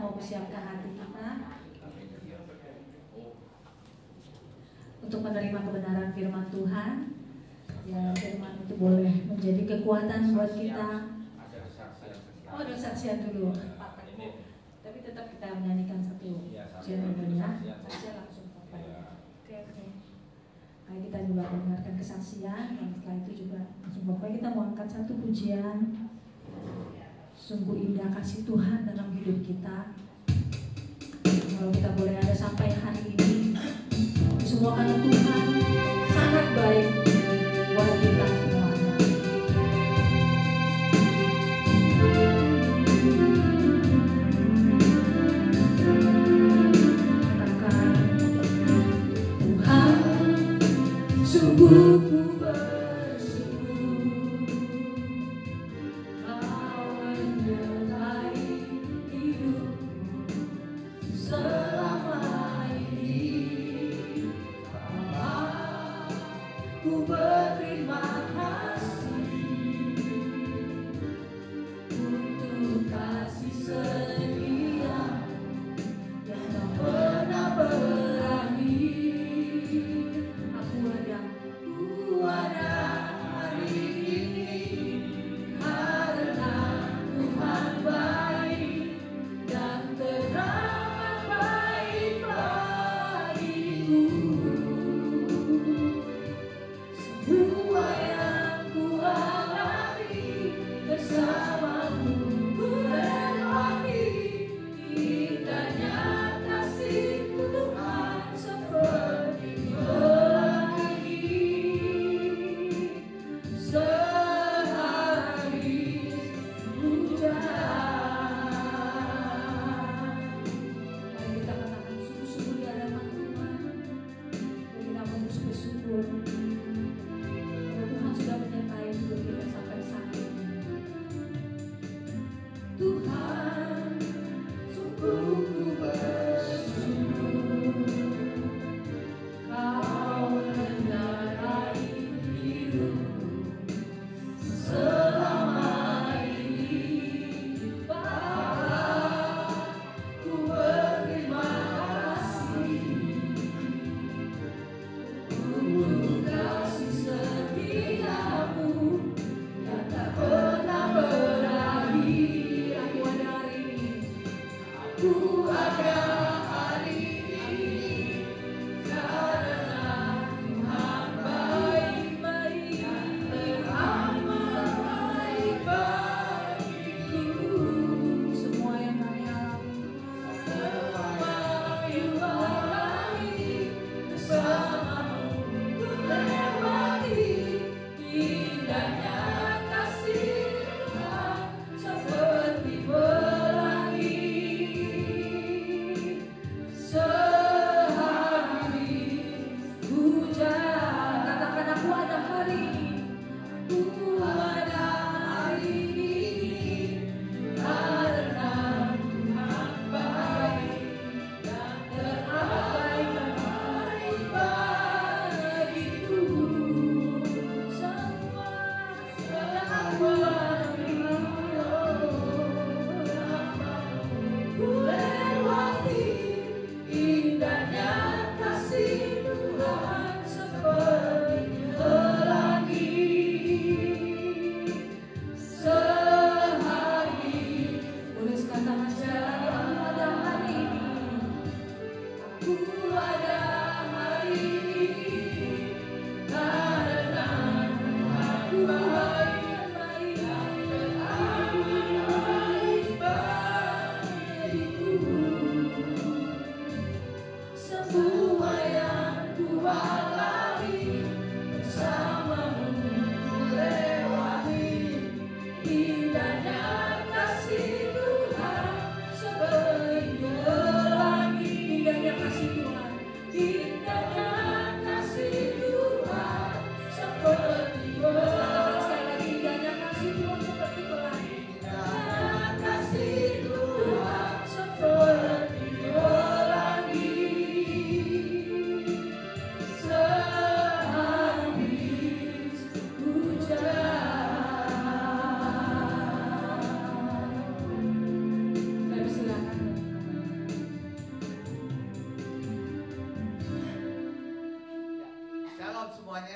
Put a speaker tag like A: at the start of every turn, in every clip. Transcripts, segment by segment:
A: mau persiapkan hati kita untuk menerima kebenaran firman Tuhan. Ya, firman itu boleh menjadi kekuatan buat kita. Oh, ada saksian dulu. Tapi tetap kita menyanyikan satu saksian ya. Saksian langsung. Oke. Nah, kita juga mendengarkan kesaksian dan setelah itu juga langsung Bapak kita mau angkat satu pujian. Sungguh indah kasih Tuhan dalam hidup kita. Kalau kita boleh ada sampai hari ini, semua karena Tuhan sangat baik buat kita semuanya. Katakan, Tuhan sungguh ku bersyukur Kau menyertai hidupku selama ini. Bapa, ku berterima kasih untuk kasih setia yang tak pernah berakhir. Aku ada hari ini karena Tuhan baik dan teramat baik bagiku. Semua yang ku alami bersamamu ku lewati, indahnya kasih Tuhan seperti pelangi. Sehari hujan. Mari kita katakan sungguh-sungguh di hadapan Tuhan. Mari kita bersyukur.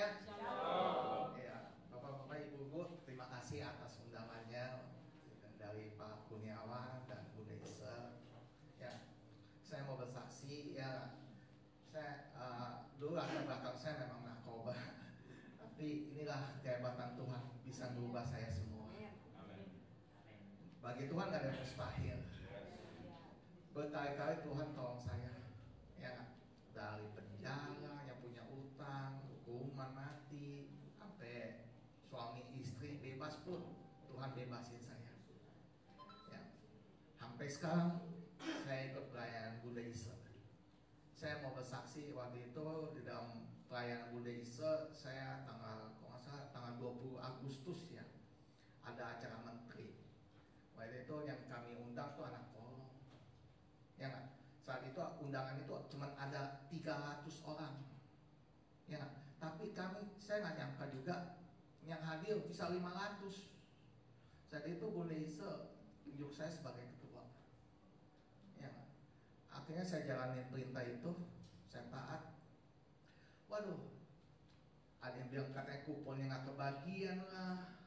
B: ya.
C: Shalom.
B: Ya, Bapak-bapak, Ibu-ibu, terima kasih atas undangannya dari Pak Kurniawan dan Bunda Isa. Ya, saya mau bersaksi ya. Saya dulu latar belakang saya memang narkoba, tapi inilah kehebatan Tuhan bisa merubah saya semua. Bagi Tuhan gak ada yang mustahil. Berkali-kali Tuhan tolong saya, ya, dari penjara yang punya utang, hukuman mati, sampai suami istri bebas pun Tuhan bebasin saya. Ya, sampai sekarang saya ikut pelayanan Bunda Isa. Saya mau bersaksi waktu itu di dalam pelayanan Bunda Isa, saya kalau nggak salah tanggal 20 Agustus ya, ada acara menteri. Waktu itu yang kami undang tuh anak kolong. Ya nggak? Saat itu undangan itu cuma ada 300 orang. Ya nggak? Tapi saya nggak nyangka juga yang hadir bisa 500. Saat itu Bunda Isa tunjuk saya sebagai ketua. Ya nggak? Akhirnya saya jalanin perintah itu, saya taat. Waduh, ada yang bilang katanya kuponnya nggak kebagian lah,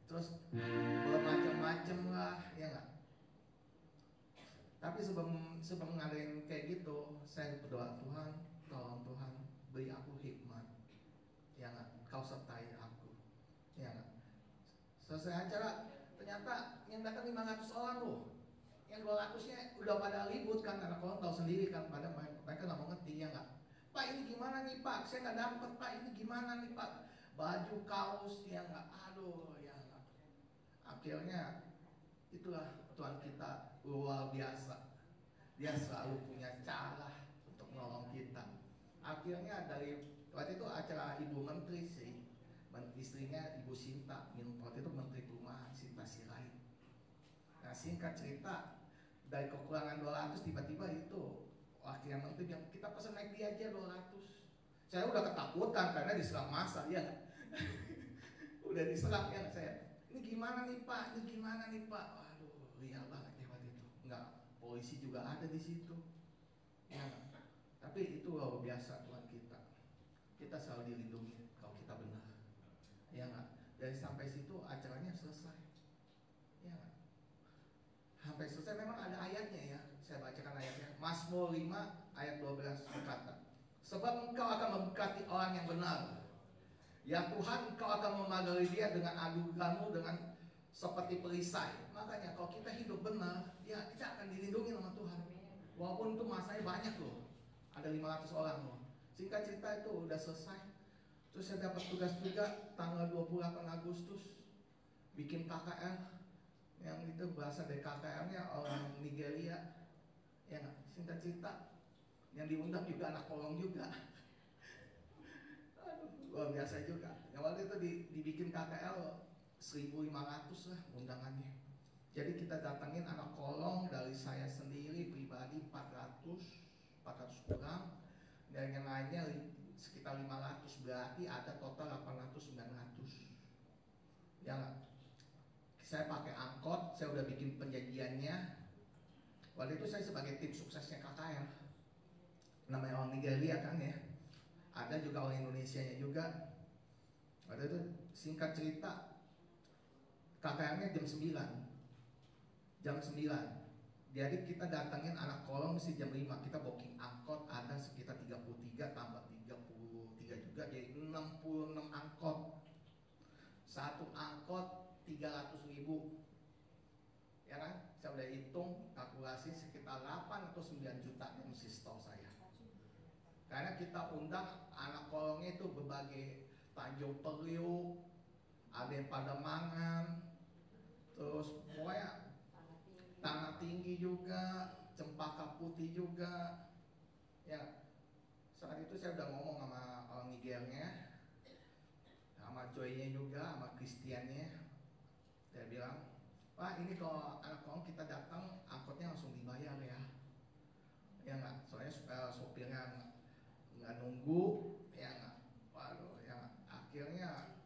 B: terus bermacam-macam lah, ya nggak? Tapi sebelum ngadain kayak gitu, saya berdoa, Tuhan, tolong Tuhan beri aku hikmat, ya nggak? Kau sertai aku, ya nggak? Selesai acara, ternyata yang datang 500 orang loh. Yang 200-nya udah pada ribut kan, karena kalian tahu sendiri kan, pada mereka nggak mau ngerti, ya nggak? Pak, ini gimana nih Pak? Saya nggak dapet Pak, ini gimana nih Pak? Baju kaos, ya nggak? Aduh, ya nggak? Akhirnya itulah Tuhan kita luar biasa. Dia selalu punya cara untuk menolong kita. Akhirnya dari waktu itu acara Ibu Menteri sih, istrinya Ibu Sinta, waktu itu Menteri Perumahan Sinta Sirait. Nah, singkat cerita, dari kekurangan 200 tiba-tiba itu wakil yang menteri bilang, kita pesan naik dia aja 200. Saya udah ketakutan karena diserang massa, ya nggak? Udah diserang ya saya. Ini gimana nih Pak? Ini gimana nih Pak? Waduh, lihat banget ya waktu itu. Enggak, polisi juga ada di situ. Ya nggak? Tapi itu luar biasa Tuhan kita. Kita selalu dilindungi kalau kita benar. Ya nggak? Dan sampai situ acaranya selesai. Ya nggak? Sampai selesai memang ada ayatnya ya. Saya bacakan ayatnya. Mazmur 5 ayat 12 berkata, sebab engkau akan memberkati orang yang benar. Ya Tuhan, engkau akan memagari dia dengan anugerah-Mu dengan seperti perisai. Makanya kalau kita hidup benar, ya kita akan dilindungi sama Tuhan. Walaupun itu masanya banyak loh. Ada 500 orang loh. Singkat cerita itu udah selesai. Terus saya dapat tugas juga tanggal 28 Agustus bikin KKR. Yang itu berasal dari KKR-nya orang Nigeria. Ya nggak? Singkat cerita, yang diundang juga anak kolong juga. Aduh, luar biasa juga. Yang waktu itu dibikin KKR 1.500 lah undangannya. Jadi kita datangin anak kolong dari saya sendiri pribadi 400 kurang, dan yang lainnya sekitar 500, berarti ada total 800-900. Ya nggak? Saya pakai angkot, saya udah bikin penjanjiannya. Waktu itu saya sebagai tim suksesnya KKR, namanya orang Nigeria kan ya. Ada juga orang Indonesianya juga. Waktu itu singkat cerita, KKR-nya jam 9. Jam 9. Jadi kita datangin anak kolong mesti jam 5. Kita booking angkot ada sekitar 33 tambah 33 juga, jadi 66 angkot. Satu angkot 300.000, ya kan? Saya udah hitung kalkulasi sekitar 8 atau 9 juta yang mesti store saya. Karena kita undang anak kolongnya itu berbagai Tanjung Priok, ada yang Pademangan, terus pokoknya Tanah Tinggi juga, Cempaka Putih juga. Ya, saat itu saya udah ngomong sama orang Nigernya, sama Joy-nya juga, sama Christian-nya. Saya bilang, Pak, ini kalau anak kolong kita datang, angkotnya langsung dibayar ya. Ya nggak, soalnya sopirnya nggak nunggu, ya nggak. Waduh, ya akhirnya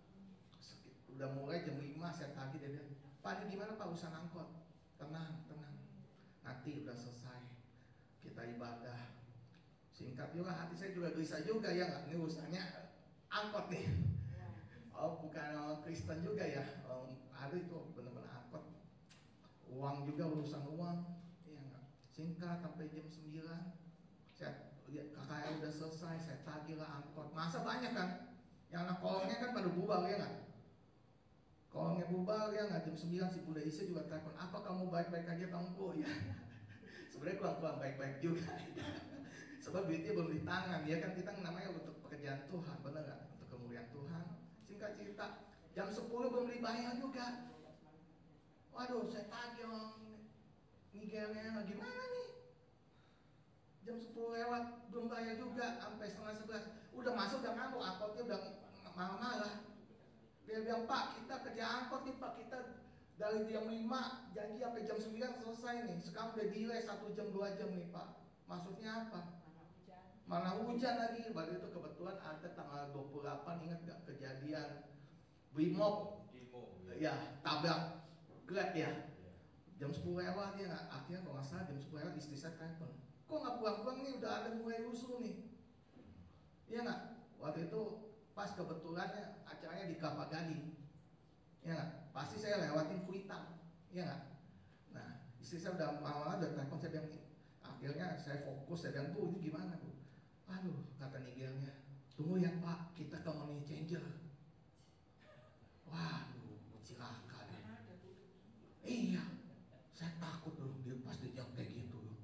B: udah mulai jam 5 saya tagih, dia bilang, Pak, ini gimana Pak urusan angkot? Tenang, nanti udah selesai kita ibadah. Singkat juga, hati saya juga gelisah juga, ya nggak. Ini urusannya angkot nih. Oh bukan orang Kristen juga ya, ada itu benar-benar angkot. Uang juga urusan uang, ya nggak? Singkat sampai jam 9. Kakaknya udah selesai, saya tagih lah angkot. Masa banyak kan? Yang anak kolongnya kan pada bubar ya nggak? Kolongnya bubar ya nggak? Jam 9 si Bunda Isa juga telepon, apa kamu baik-baik aja kamu? Ya sebenarnya kurang baik-baik juga. Sebab duitnya belum di tangan, ya kan kita namanya untuk pekerjaan Tuhan, benar nggak? Untuk kemuliaan Tuhan. Singkat cerita, jam 10 belum dibayar juga. Waduh, saya tagih orang Nigeria, gimana nih? Jam 10 lewat, belum bayar juga, sampai setengah 11. Udah masuk, udah ngamuk, angkotnya udah marah-marah. Dia bilang, Pak, kita kerja angkot nih Pak, kita dari jam 5, janji sampai jam 9 selesai nih. Sekarang udah delay 1 jam, 2 jam nih Pak. Maksudnya apa? Mana hujan lagi. Pada itu kebetulan ada tanggal 28, ingat gak kejadian Brimob? Ya, tabrak Grab ya. Jam 10 lewat ya nggak? Akhirnya kalau nggak salah jam 10 lewat istri saya telepon, kok nggak pulang-pulang nih, udah ada mulai rusuh nih. Iya nggak? Waktu itu pas kebetulannya acaranya di Kelapa Gading. Iya nggak? Pasti saya lewatin Kuitang. Iya nggak? Nah, istri saya udah malam udah telepon, saya bilang, akhirnya saya fokus, saya bilang, Bu ini gimana Bu? Aduh, kata Nigelnya, tunggu ya Pak, kita ke money changer. Waduh, cilaka deh. Iya, saya takut loh, dia pas dia jawab kayak gitu loh.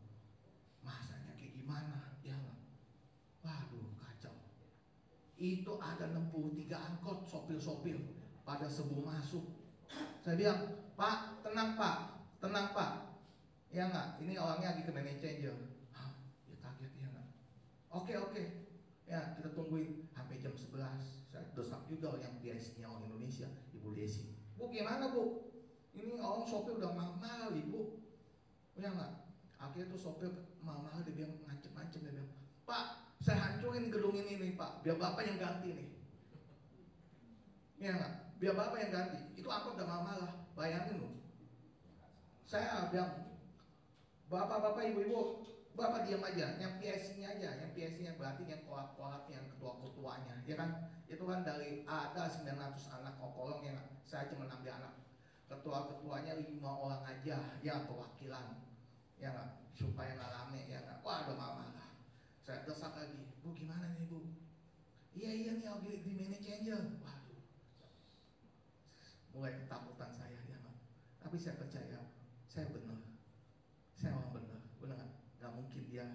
B: Masanya kayak gimana? Ya nggak? Waduh, kacau. Itu ada 63 angkot sopir-sopir pada sebelum masuk. Saya bilang, Pak, tenang Pak, tenang Pak. Ya nggak? Ini orangnya lagi ke money changer. Hah? Dia kaget ya nggak? Oke. Ya, kita tungguin sampai jam 11. Saya desak juga yang PSI-nya orang Indonesia, Ibu Desi. Bu, gimana Bu? Ini orang sopir udah marah Ibu. Ya nggak? Akhirnya tuh sopir marah, dia bilang ngancem, dia bilang, Pak, saya hancurin gedung ini nih Pak, biar Bapak yang ganti nih. Ya nggak? Biar Bapak yang ganti. Itu angkot udah marah, bayangin loh. Saya bilang, Bapak-bapak, ibu-ibu, Bapak diam aja, yang PSI-nya aja, yang PSI-nya berarti yang kolak-kolak, yang ketua-ketuanya, ya kan? Itu kan dari ada 900 anak kolong ya, saya cuma ambil anak ketua-ketuanya 5 orang aja, ya perwakilan, ya nggak, supaya nggak rame, ya nggak. Wah, udah marah. Saya desak lagi, Bu gimana nih Bu? Iya nih, lagi di money changer. Waduh, mulai ketakutan saya, ya nggak. Tapi saya percaya, saya benar, saya orang benar nggak? Nggak mungkin dia.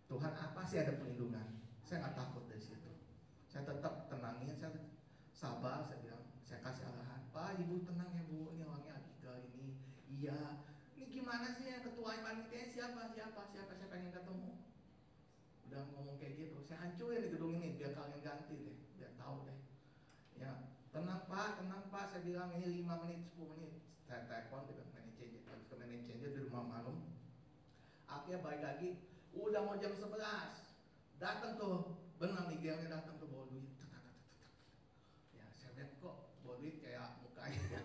B: Tuhan apa sih ada perlindungan? Saya nggak takut dari situ. Saya tetap tenangin, saya sabar, saya bilang, saya kasih arahan, Pak, Ibu tenang ya Bu, ini orangnya lagi ke ini. Iya, ini gimana sih yang ketua panitia siapa pengen ketemu. Udah ngomong kayak gitu, saya hancurin di gedung ini biar kalian ganti deh, biar tahu deh. Ya, tenang Pak, saya bilang ini 5 menit, 10 menit. Saya telepon ke manajer di rumah malam. Akhirnya balik lagi, udah mau jam 11, datang tuh, benar nih dia datang tuh bawa duit. Ya saya lihat kok bawa duit kayak mukanya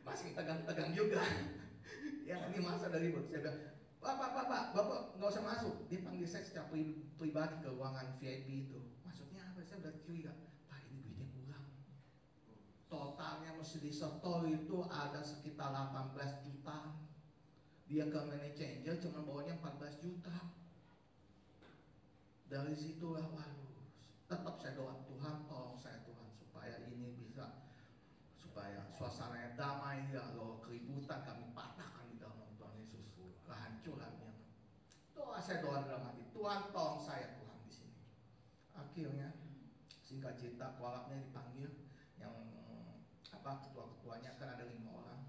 B: masih tegang-tegang juga. Ya ini masa dari bos. Saya bilang, Bapak nggak usah masuk. Dia panggil saya secara pribadi ke ruangan VIP itu. Maksudnya apa? Saya udah curiga, Pak ini duitnya kurang. Totalnya mesti disetor itu ada sekitar 18 juta. Dia ke money changer cuma bawanya 14 juta. Dari situlah, waduh, tetap saya doa, Tuhan tolong saya Tuhan supaya ini bisa, supaya suasananya damai ya, kalau keributan kami patahkan di dalam nama Tuhan Yesus, kehancurannya. Doa saya doa dalam hati, Tuhan tolong saya Tuhan di sini. Akhirnya singkat cerita, kolaknya dipanggil, yang ketua-ketuanya kan ada 5 orang,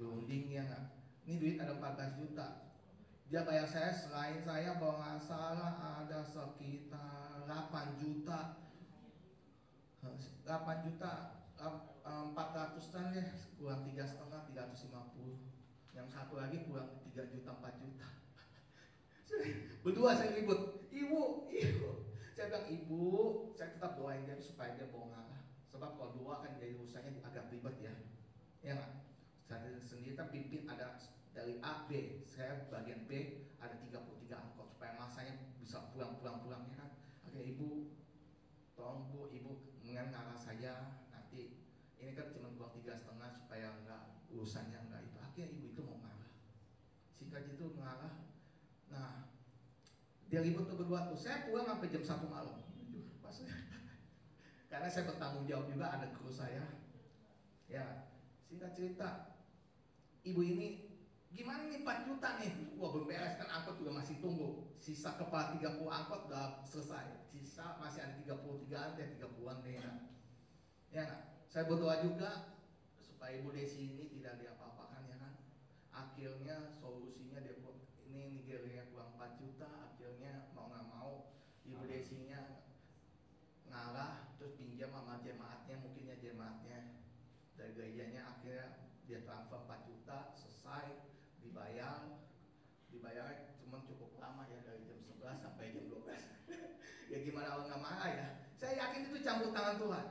B: berunding ya nggak. Ini duit ada 14 juta. Dia bayar saya, selain saya kalau nggak salah ada sekitar 8 juta 400-an ya, kurang 3,5, 350. Yang satu lagi kurang 3 juta 4 juta. Berdua saya ribut, ibu. Saya bilang, Ibu, saya tetap doain dia supaya dia mau ngalah. Sebab kalau dua kan jadi urusannya agak ribet ya. Ya nggak? Saya sendiri kan pimpin ada dari A, B, saya bagian B ada 33 angkot supaya masanya bisa pulang ya kan. Oke Ibu, tolong Bu, Ibu mengarah saya nanti ini kan cuma uang 3,5 supaya enggak urusannya enggak itu. Akhirnya ibu itu mau mengalah. Singkat itu mengalah. Nah, dia ribut tuh berdua tuh. Saya pulang sampai jam 1 malam. Karena saya bertanggung jawab juga, ada kru saya. Ya, singkat cerita, ibu ini gimana nih 4 juta nih? Wah, belum beres kan, angkot juga masih tunggu. Sisa kepala 30 angkot udah selesai. Sisa masih ada 33-an, 30-an deh ya. Ya, saya berdoa juga supaya Ibu Desi ini tidak diapa-apakan ya kan. Akhirnya solusinya dia ini Nigeria kurang 4 juta. Akhirnya mau nggak mau Ibu Desinya ngalah, terus pinjam sama jemaatnya, mungkin ya jemaatnya dari gerejanya. Akhirnya dia transfer 4 juta, selesai dibayar cuma cukup lama ya, dari jam 11 sampai jam 12. Ya gimana orang nggak marah ya. Saya yakin itu campur tangan Tuhan.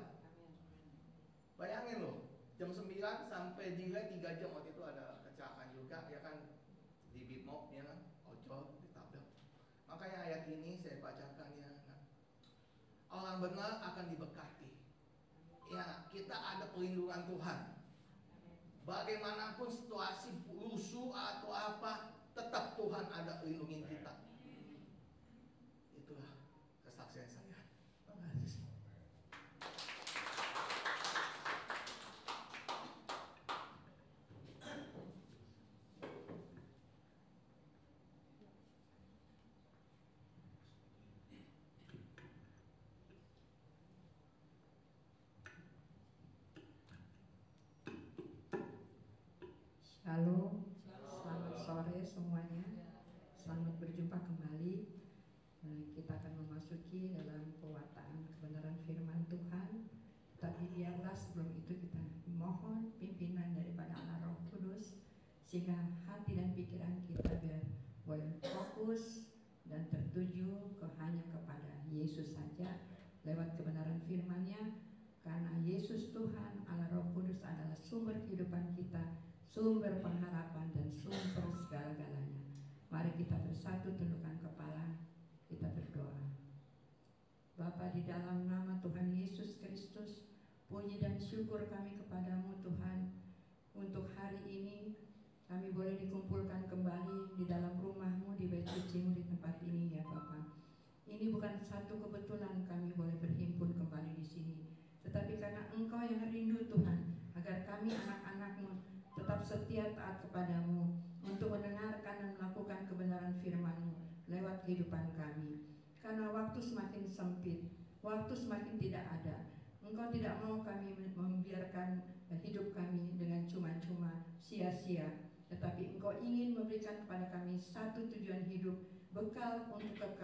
B: Bayangin loh, jam 9 sampai delay 3 jam. Waktu itu ada kecelakaan juga ya kan, di Bimob ya kan, ojol ditabrak. Makanya ayat ini saya bacakan ya. Orang benar akan diberkati. Ya, kita ada perlindungan Tuhan. Bagaimanapun situasi rusuh atau apa, tetap Tuhan ada lindungin kita. Itulah kesaksian saya. Terima kasih.
C: Halo, selamat sore semuanya. Selamat berjumpa kembali. Kita akan memasuki dalam pewartaan kebenaran firman Tuhan. Tapi biarlah sebelum itu kita mohon pimpinan daripada Allah Roh Kudus, sehingga hati dan pikiran kita biar boleh fokus dan tertuju hanya kepada Yesus saja lewat kebenaran firman-Nya. Karena Yesus Tuhan Allah Roh Kudus adalah sumber kehidupan kita, sumber pengharapan dan sumber segala-galanya. Mari kita bersatu, tundukkan kepala, kita berdoa. Bapa, di dalam nama Tuhan Yesus Kristus, puji dan syukur kami kepadamu Tuhan. Untuk hari ini kami boleh dikumpulkan kembali di dalam rumah-Mu, di bait suci-Mu, di tempat ini ya Bapa. Ini bukan satu kebetulan kami boleh berhimpun kembali di sini, tetapi karena Engkau yang rindu Tuhan, agar kami anak-anak-Mu tetap setia taat kepadamu untuk mendengarkan dan melakukan kebenaran firman-Mu lewat kehidupan kami. Karena waktu semakin sempit, waktu semakin tidak ada. Engkau tidak mau kami membiarkan hidup kami dengan cuma-cuma sia-sia, tetapi Engkau ingin memberikan kepada kami satu tujuan hidup, bekal untuk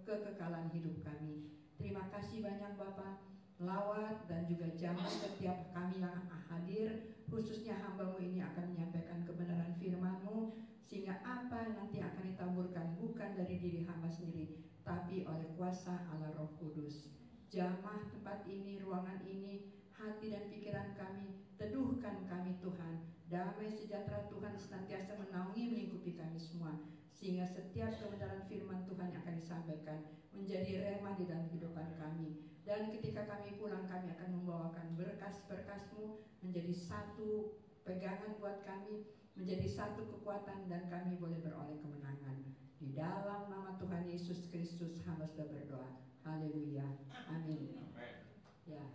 C: kekekalan hidup kami. Terima kasih banyak Bapak. Lawat dan juga jamah setiap kami yang hadir, khususnya hamba-Mu ini akan menyampaikan kebenaran firman-Mu, sehingga apa nanti akan ditaburkan bukan dari diri hamba sendiri, tapi oleh kuasa Allah Roh Kudus. Jamah tempat ini, ruangan ini, hati dan pikiran kami, teduhkan kami Tuhan. Damai sejahtera Tuhan senantiasa menaungi melingkupi kami semua, sehingga setiap kebenaran firman Tuhan yang akan disampaikan menjadi rema di dalam kehidupan kami. Dan ketika kami pulang, kami akan membawakan berkas-berkas-Mu menjadi satu pegangan buat kami, menjadi satu kekuatan, dan kami boleh beroleh kemenangan. Di dalam nama Tuhan Yesus Kristus hamba sudah berdoa. Haleluya. Amin. Ya,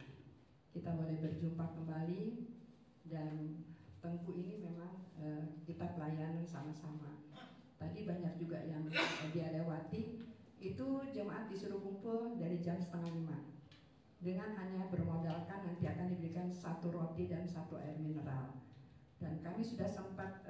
C: kita boleh berjumpa kembali. Dan Tengku ini memang kita pelayanan sama-sama. Tadi banyak juga yang dia lewati. Itu jemaat disuruh kumpul dari jam 4:30 dengan hanya bermodalkan nanti akan diberikan 1 roti dan 1 air mineral. Dan kami sudah sempat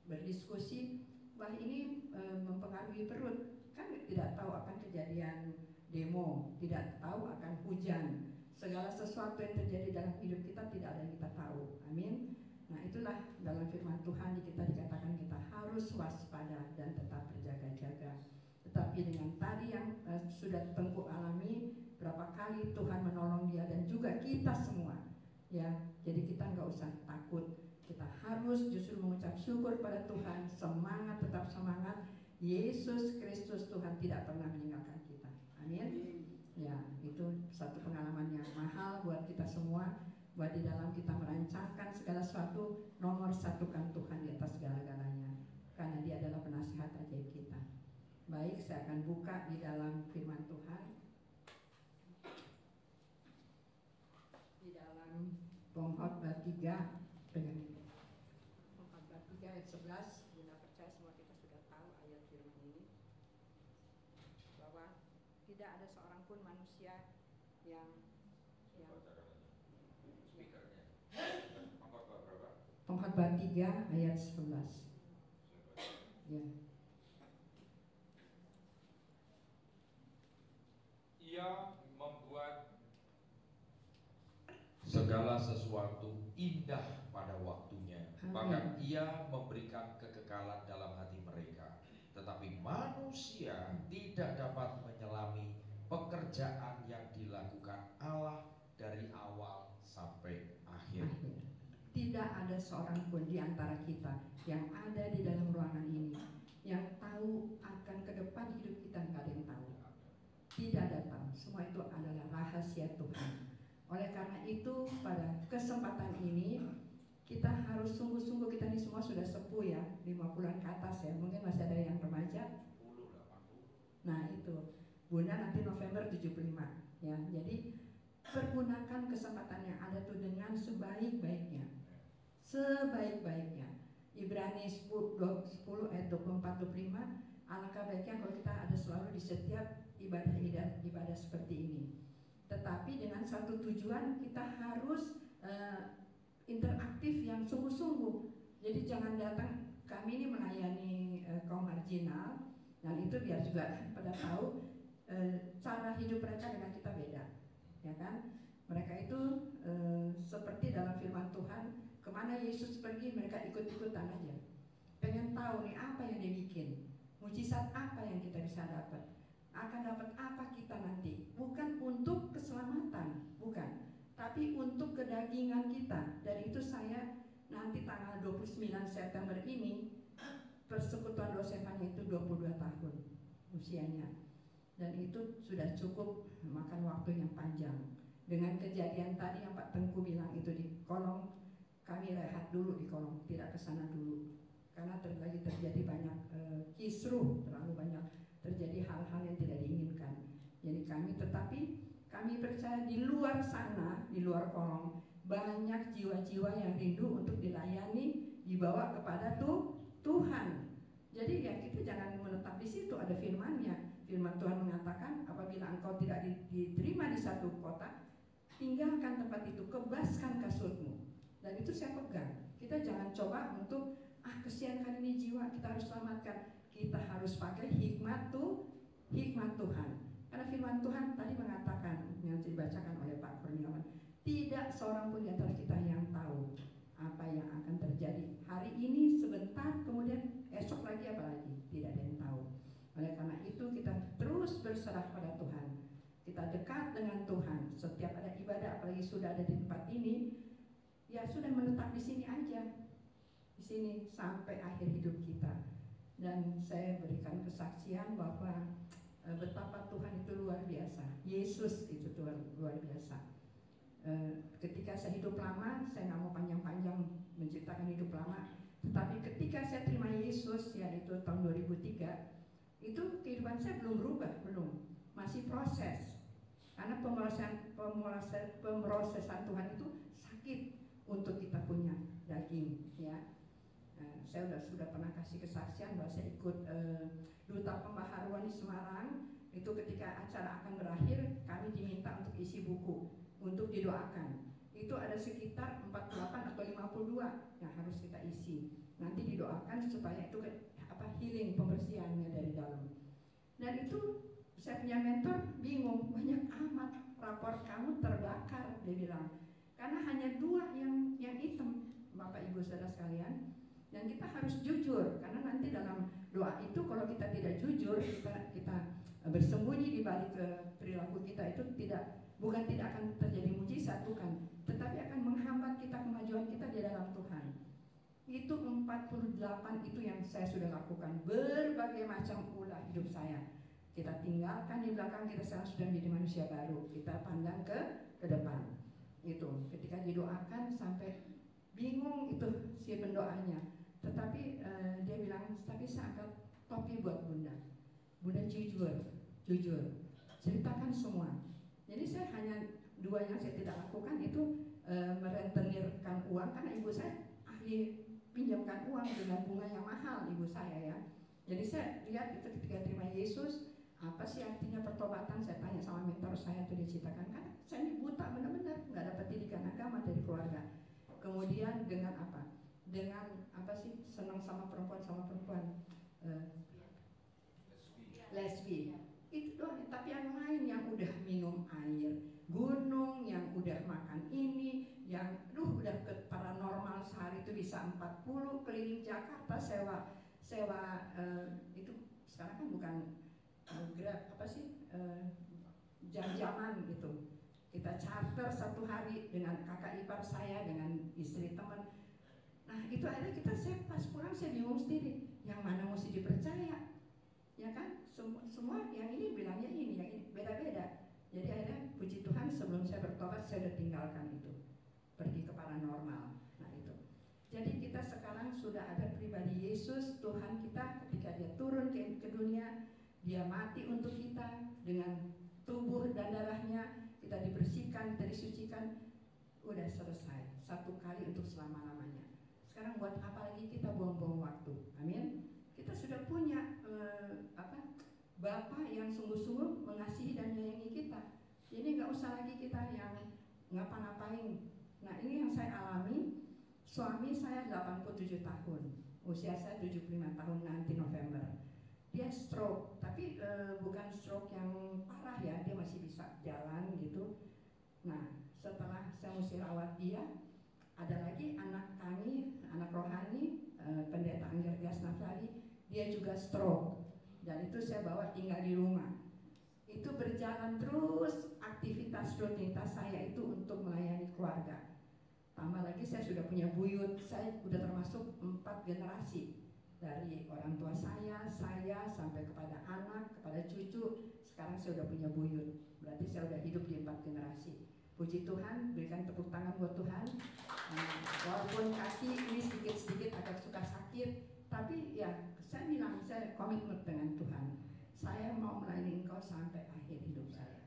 C: berdiskusi, wah ini mempengaruhi perut. Kan tidak tahu akan kejadian demo, tidak tahu akan hujan. Segala sesuatu yang terjadi dalam hidup kita tidak ada yang kita tahu. Amin. Nah, itulah dalam firman Tuhan kita dikatakan kita harus waspada dan tetap berjaga-jaga. Tetapi dengan tadi yang sudah Tengku alami, berapa kali Tuhan menolong dia dan juga kita semua, ya. Jadi kita nggak usah takut. Kita harus justru mengucap syukur pada Tuhan. Semangat, tetap semangat. Yesus Kristus Tuhan tidak pernah meninggalkan kita. Amin. Ya, itu satu pengalaman yang mahal buat kita semua, buat di dalam kita merancangkan segala sesuatu, nomor satukan Tuhan di atas segala-galanya, karena Dia adalah penasihat ajaib kita. Baik, saya akan buka di dalam firman Tuhan, di dalam Pengkhotbah 3, Pengkhotbah 3 ayat 11. Bunda percaya semua kita sudah tahu ayat firman ini, bahwa tidak ada seorang pun manusia yang Pengkhotbah 3 ayat 11. Ya.
D: Ia membuat segala sesuatu indah pada waktunya. Bahkan Ia memberikan kekekalan dalam hati mereka. Tetapi manusia tidak dapat menyelami pekerjaan yang dilakukan Allah dari awal sampai akhir.
C: Tidak ada seorang pun di antara kita yang ada di dalam ruangan ini yang tahu akan ke depan hidup kita, nggak ada yang tahu. Tidak ada tahu. Semua itu adalah rahasia Tuhan. Oleh karena itu pada kesempatan ini kita harus sungguh-sungguh, kita ini semua sudah sepuh ya, 50-an ke atas ya, mungkin masih ada yang remaja. Nah itu, Bunda nanti November 75 ya. Jadi pergunakan kesempatan yang ada tuh dengan sebaik-baiknya. Sebaik-baiknya. Ibrani 10 ayat 24-25, alangkah baiknya kalau kita ada selalu di setiap ibadah seperti ini. Tetapi dengan satu tujuan, kita harus interaktif yang sungguh-sungguh. Jadi jangan datang, kami ini melayani kaum marginal, dan itu biar juga pada tahu cara hidup mereka dengan kita beda, ya kan? Mereka itu seperti dalam firman Tuhan, kemana Yesus pergi mereka ikut-ikutan aja. Pengen tahu nih apa yang dia bikin, mujizat apa yang kita bisa dapat, akan dapat apa kita nanti. Bukan untuk keselamatan, bukan, tapi untuk kedagingan kita. Dan itu saya nanti tanggal 29 September ini, persekutuan Dosefanya itu 22 tahun usianya. Dan itu sudah cukup makan waktu yang panjang. Dengan kejadian tadi yang Pak Tengku bilang itu di kolong, kami rehat dulu di kolong, tidak ke sana dulu. Karena lagi terjadi banyak kisruh, terlalu banyak terjadi hal-hal yang tidak diinginkan. Jadi kami percaya di luar sana, di luar kolong, banyak jiwa-jiwa yang rindu untuk dilayani, dibawa kepada Tuhan. Jadi ya kita jangan menetap di situ, ada firman-Nya. Firman Tuhan mengatakan, apabila engkau tidak diterima di satu kota, tinggalkan tempat itu, kebaskan kasurmu. Dan itu saya pegang. Kita jangan coba untuk kesian kan ini jiwa, kita harus selamatkan. Kita harus pakai hikmat Tuhan. Karena firman Tuhan tadi mengatakan, yang dibacakan oleh Pak Kurniawan, tidak seorang pun di antara kita yang tahu apa yang akan terjadi hari ini sebentar, kemudian esok lagi apa lagi, tidak ada yang tahu. Oleh karena itu kita terus berserah pada Tuhan. Kita dekat dengan Tuhan. Setiap ada ibadah, apalagi sudah ada di tempat ini, ya sudah menetap di sini aja, di sini sampai akhir hidup kita. Dan saya berikan kesaksian bahwa betapa Tuhan itu luar biasa. Yesus itu luar biasa. Ketika saya hidup lama, saya nggak mau panjang-panjang menciptakan hidup lama, tetapi ketika saya terima Yesus, yaitu tahun 2003, itu kehidupan saya belum berubah, masih proses. Karena pemrosesan Tuhan itu sakit untuk kita punya daging, ya. Saya sudah pernah kasih kesaksian bahwa saya ikut Duta Pembaharuan di Semarang. Itu ketika acara akan berakhir, kami diminta untuk isi buku, untuk didoakan. Itu ada sekitar 48 atau 52 yang harus kita isi. Nanti didoakan supaya itu healing, pembersihannya dari dalam. Dan itu saya punya mentor bingung, banyak amat rapor kamu terbakar, dia bilang. Karena hanya 2 yang hitam, Bapak Ibu Saudara sekalian. Dan kita harus jujur, karena nanti dalam doa itu kalau kita tidak jujur, kita bersembunyi di balik perilaku kita, itu bukan tidak akan terjadi mujizat, bukan, tetapi akan menghambat kita, kemajuan kita di dalam Tuhan. Itu 48 itu yang saya sudah lakukan, berbagai macam ulah hidup saya. Kita tinggalkan di belakang, kita sekarang sudah menjadi manusia baru. Kita pandang ke depan. Itu ketika didoakan sampai bingung itu si pendoanya. Tetapi dia bilang, tapi saya angkat topi buat Bunda. Bunda jujur, ceritakan semua. Jadi saya hanya dua yang saya tidak lakukan itu merentenirkan uang, karena ibu saya ahli pinjamkan uang dengan bunga yang mahal, ibu saya ya. Jadi saya lihat itu ketika terima Yesus, apa sih artinya pertobatan? Saya tanya sama mentor saya itu diceritakan, karena saya ini buta benar-benar, nggak dapat didikan agama dari keluarga. Kemudian dengan apa? Dengan apa sih, senang sama perempuan lesbi. Itu doang. Tapi yang lain yang udah minum air gunung, yang udah makan ini, yang udah ke paranormal sehari itu bisa 40 keliling Jakarta sewa itu sekarang kan bukan Grab apa sih, jam-jaman gitu. Kita charter satu hari dengan kakak ipar saya, dengan istri teman. Nah itu akhirnya saya pas pulang saya bingung sendiri, yang mana mesti dipercaya, ya kan? Semua yang ini bilangnya ini, yang ini beda-beda. Jadi akhirnya puji Tuhan sebelum saya bertobat saya sudah tinggalkan itu, pergi ke paranormal. Nah itu. Jadi kita sekarang sudah ada pribadi Yesus, Tuhan kita ketika dia turun ke dunia, dia mati untuk kita dengan tubuh dan darahnya, kita dibersihkan, kita disucikan, udah selesai, satu kali untuk selama-lamanya. Sekarang buat apa lagi kita buang-buang waktu? Amin. Kita sudah punya Bapa yang sungguh-sungguh mengasihi dan menyayangi kita. Jadi nggak usah lagi kita yang ngapa-ngapain. Nah ini yang saya alami. Suami saya 87 tahun, usia saya 75 tahun nanti November. Dia stroke, tapi bukan stroke yang parah ya, dia masih bisa jalan gitu. Nah setelah saya mesti rawat dia, ada lagi anak kami, anak rohani, pendeta Angger Dias Naflari, dia juga stroke. Dan itu saya bawa tinggal di rumah. Itu berjalan terus aktivitas rutinitas saya itu untuk melayani keluarga. Tambah lagi saya sudah punya buyut, saya sudah termasuk 4 generasi. Dari orang tua saya sampai kepada anak, kepada cucu. Sekarang saya sudah punya buyut. Berarti saya sudah hidup di 4 generasi. Puji Tuhan, berikan tepuk tangan buat Tuhan. Walaupun kaki ini sedikit-sedikit agak suka sakit, tapi ya saya bilang, saya komitmen dengan Tuhan. Saya mau melayani Engkau sampai akhir hidup saya.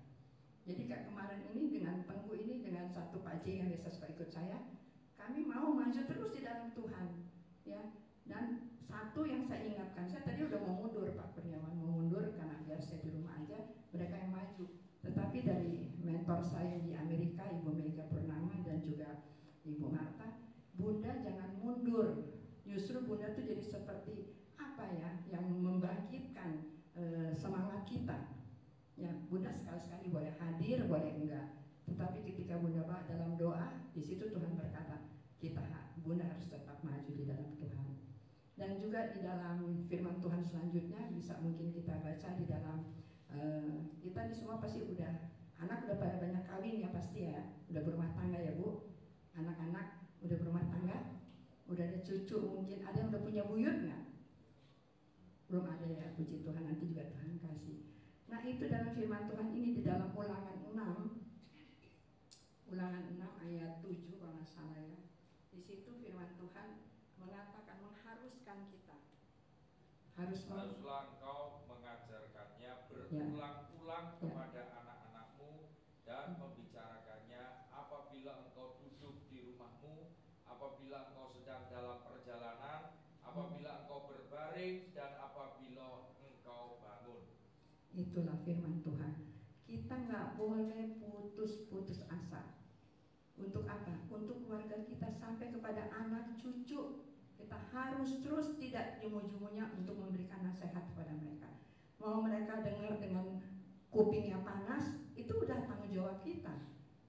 C: Jadi kayak kemarin ini dengan Tengku ini, dengan satu Pak J yang biasa suka ikut saya, kami mau maju terus di dalam Tuhan, ya. Dan satu yang saya ingatkan, saya tadi udah mau mundur Pak Kurniawan, mau mundur karena biar saya di rumah aja, mereka yang maju. Tetapi dari mentor saya di Amerika, Ibu Mega Purnama dan juga Ibu Marta, Bunda jangan mundur. Justru Bunda tuh jadi seperti apa ya, yang membangkitkan semangat kita. Ya, Bunda sekali-sekali boleh hadir, boleh enggak. Tetapi ketika Bunda dalam doa, di situ Tuhan berkata, Bunda harus tetap maju di dalam Tuhan. Dan juga di dalam firman Tuhan selanjutnya bisa mungkin kita baca di dalam kita ini semua pasti anak udah pada banyak kawin ya pasti ya, udah berumah tangga ya Bu. Anak-anak udah berumah tangga, udah ada cucu, mungkin ada yang udah punya buyut nggak? Belum ada ya, puji Tuhan, nanti juga Tuhan kasih. Nah itu dalam firman Tuhan ini di dalam Ulangan 6 ayat 7 kalau nggak salah ya. Di situ firman Tuhan mengatakan, mengharuskan kita
D: haruslah engkau mengajarkannya berulang-ulang kepada anak-anakmu dan membicarakannya apabila engkau duduk di rumahmu, apabila engkau sedang dalam perjalanan, apabila engkau berbaring, dan apabila engkau bangun.
C: Itulah firman Tuhan. Kita nggak boleh putus asa. Untuk apa? Untuk keluarga kita sampai kepada anak cucu. Kita harus terus tidak jemu-jemunya untuk memberikan nasihat kepada mereka. Mau mereka dengar dengan kupingnya panas, itu udah tanggung jawab kita.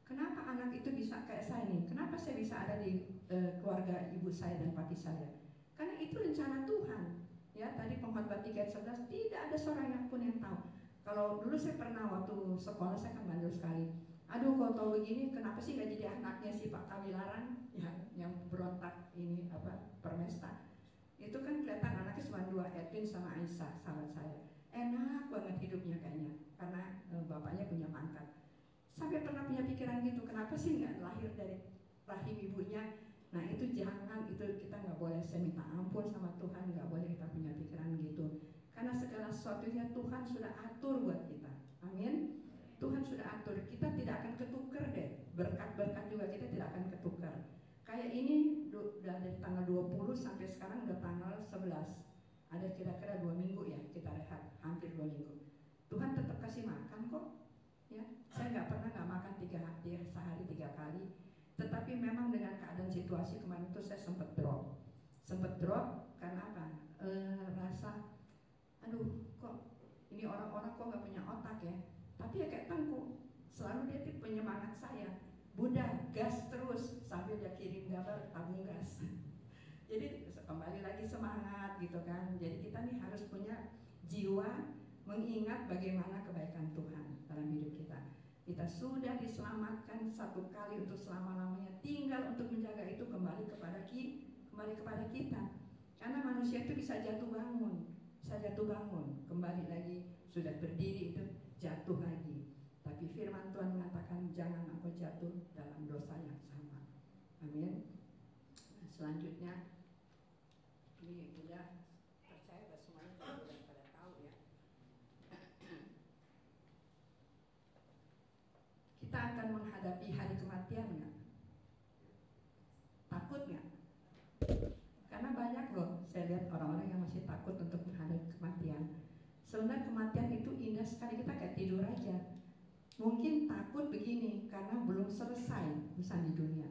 C: Kenapa anak itu bisa kayak saya nih? Kenapa saya bisa ada di keluarga ibu saya dan papi saya? Karena itu rencana Tuhan. Ya, tadi pengkhotbah 3 ayat 11, tidak ada seorang yang pun yang tahu. Kalau dulu saya pernah waktu sekolah, saya kan bandel sekali. Aduh, kalau tahu begini, kenapa sih nggak jadi anaknya si Pak Kawilaran yang berontak ini Permesta? Itu kan kelihatan anaknya cuma 2, Edwin sama Aisyah, sahabat saya. enak banget hidupnya kayaknya, karena bapaknya punya pangkat. Sampai pernah punya pikiran gitu, kenapa sih nggak lahir dari rahim ibunya? Nah itu jangan, itu kita nggak boleh. Saya minta ampun sama Tuhan, nggak boleh kita punya pikiran gitu. Karena segala sesuatunya Tuhan sudah atur buat kita. Amin. Tuhan sudah atur, kita tidak akan ketuker deh. Berkat-berkat juga kita tidak akan ketuker. Kayak ini udah dari tanggal 20 sampai sekarang udah tanggal 11. Ada kira-kira 2 minggu ya kita rehat, hampir 2 minggu. Tuhan tetap kasih makan kok. Ya, saya nggak pernah nggak makan sehari 3 kali. Tetapi memang dengan keadaan situasi kemarin itu saya sempat drop karena apa? Rasa, aduh kok ini orang-orang kok nggak punya otak ya. Tapi ya kayak Tengku, selalu dia tipe penyemangat saya. Bunda, gas terus, sambil dia kirim gambar tabung gas. Jadi kembali lagi semangat gitu kan. Jadi kita nih harus punya jiwa mengingat bagaimana kebaikan Tuhan dalam hidup kita. Kita sudah diselamatkan satu kali untuk selama-lamanya, tinggal untuk menjaga itu kembali kepada kita. Karena manusia itu bisa jatuh bangun, kembali lagi, sudah berdiri itu jatuh lagi. Tapi firman Tuhan mengatakan jangan engkau jatuh dalam dosa yang sama. Amin. Selanjutnya, ini udah percaya bahwa semuanya sudah pada tahu ya. Kita akan menghadapi hari kematian nggak? Takut nggak? Karena banyak loh, saya lihat orang-orang yang masih takut untuk menghadapi kematian. Sebenarnya kematian itu indah sekali, kita kayak tidur aja. Mungkin takut begini karena belum selesai urusan di dunia.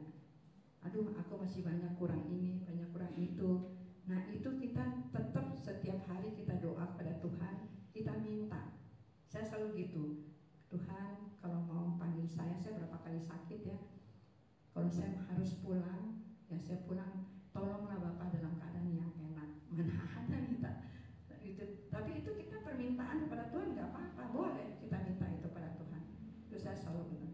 C: Aduh, aku masih banyak kurang ini, banyak kurang itu. Nah itu kita tetap setiap hari kita doa kepada Tuhan, kita minta. Saya selalu gitu, Tuhan kalau mau panggil saya berapa kali sakit ya. Kalau saya harus pulang, ya saya pulang. Tolonglah Bapak dalam keadaan yang enak. Mana ada minta gitu. Tapi itu kita permintaan kepada Tuhan, nggak apa-apa, boleh kita minta itu pada Tuhan. Itu saya selalu gitu.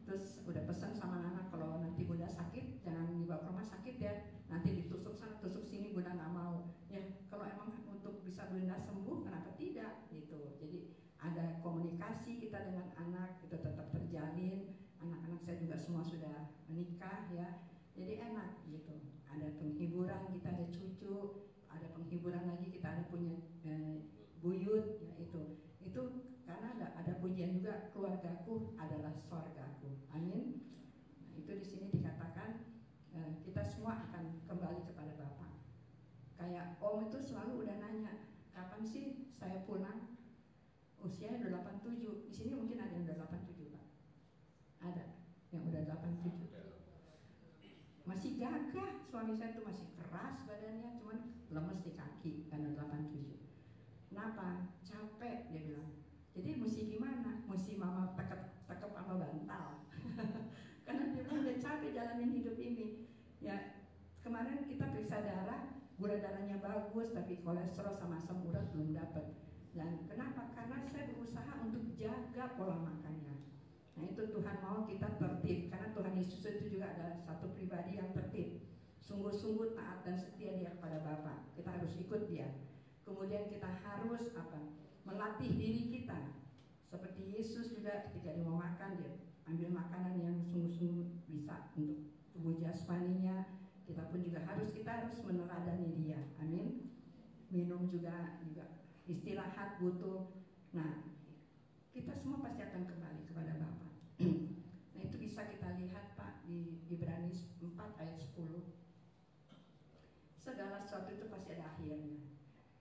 C: Terus udah pesan sama anak, kalau nanti Bunda sakit jangan dibawa ke rumah sakit ya. Nanti ditusuk sana, tusuk sini, Bunda nggak mau. Ya kalau emang untuk bisa Bunda sembuh, kenapa tidak gitu. Jadi ada komunikasi kita dengan anak itu tetap terjalin. Anak-anak saya juga semua sudah menikah ya. Jadi enak gitu. Ada penghiburan, kita ada cucu, ada penghiburan lagi, kita ada punya buyut ya itu karena ada pujian juga, keluargaku adalah sorgaku. Amin. Nah, itu di sini dikatakan kita semua akan kembali kepada Bapa. Kayak Om itu selalu udah nanya, kapan sih saya pulang? Usia udah 87. Di sini mungkin ada yang udah 87 Pak. Ada yang udah 87. Masih gagah, suami saya tuh masih keras badannya, cuman lemes di kaki karena 87. Kenapa? Capek dia bilang. Jadi mesti gimana? Mesti mama tekep sama bantal. Karena dia bilang udah capek jalanin hidup ini. Ya kemarin kita periksa darah, gula darahnya bagus, tapi kolesterol sama asam urat belum dapat. Dan kenapa? Karena saya berusaha untuk jaga pola makannya. Nah itu Tuhan mau kita tertib, karena Tuhan Yesus itu juga adalah satu pribadi yang tertib, sungguh-sungguh taat dan setia dia kepada Bapa. Kita harus ikut dia. Kemudian kita harus melatih diri kita. Seperti Yesus juga ketika dia mau makan, dia ambil makanan yang sungguh-sungguh bisa untuk tubuh jasmaninya. Kita harus meneladani dia. Amin. Minum juga istirahat butuh. Nah kita semua pasti akan kembali kepada Bapa. Nah itu bisa kita lihat Pak di Ibrani 4 ayat 10. Segala sesuatu itu pasti ada akhirnya.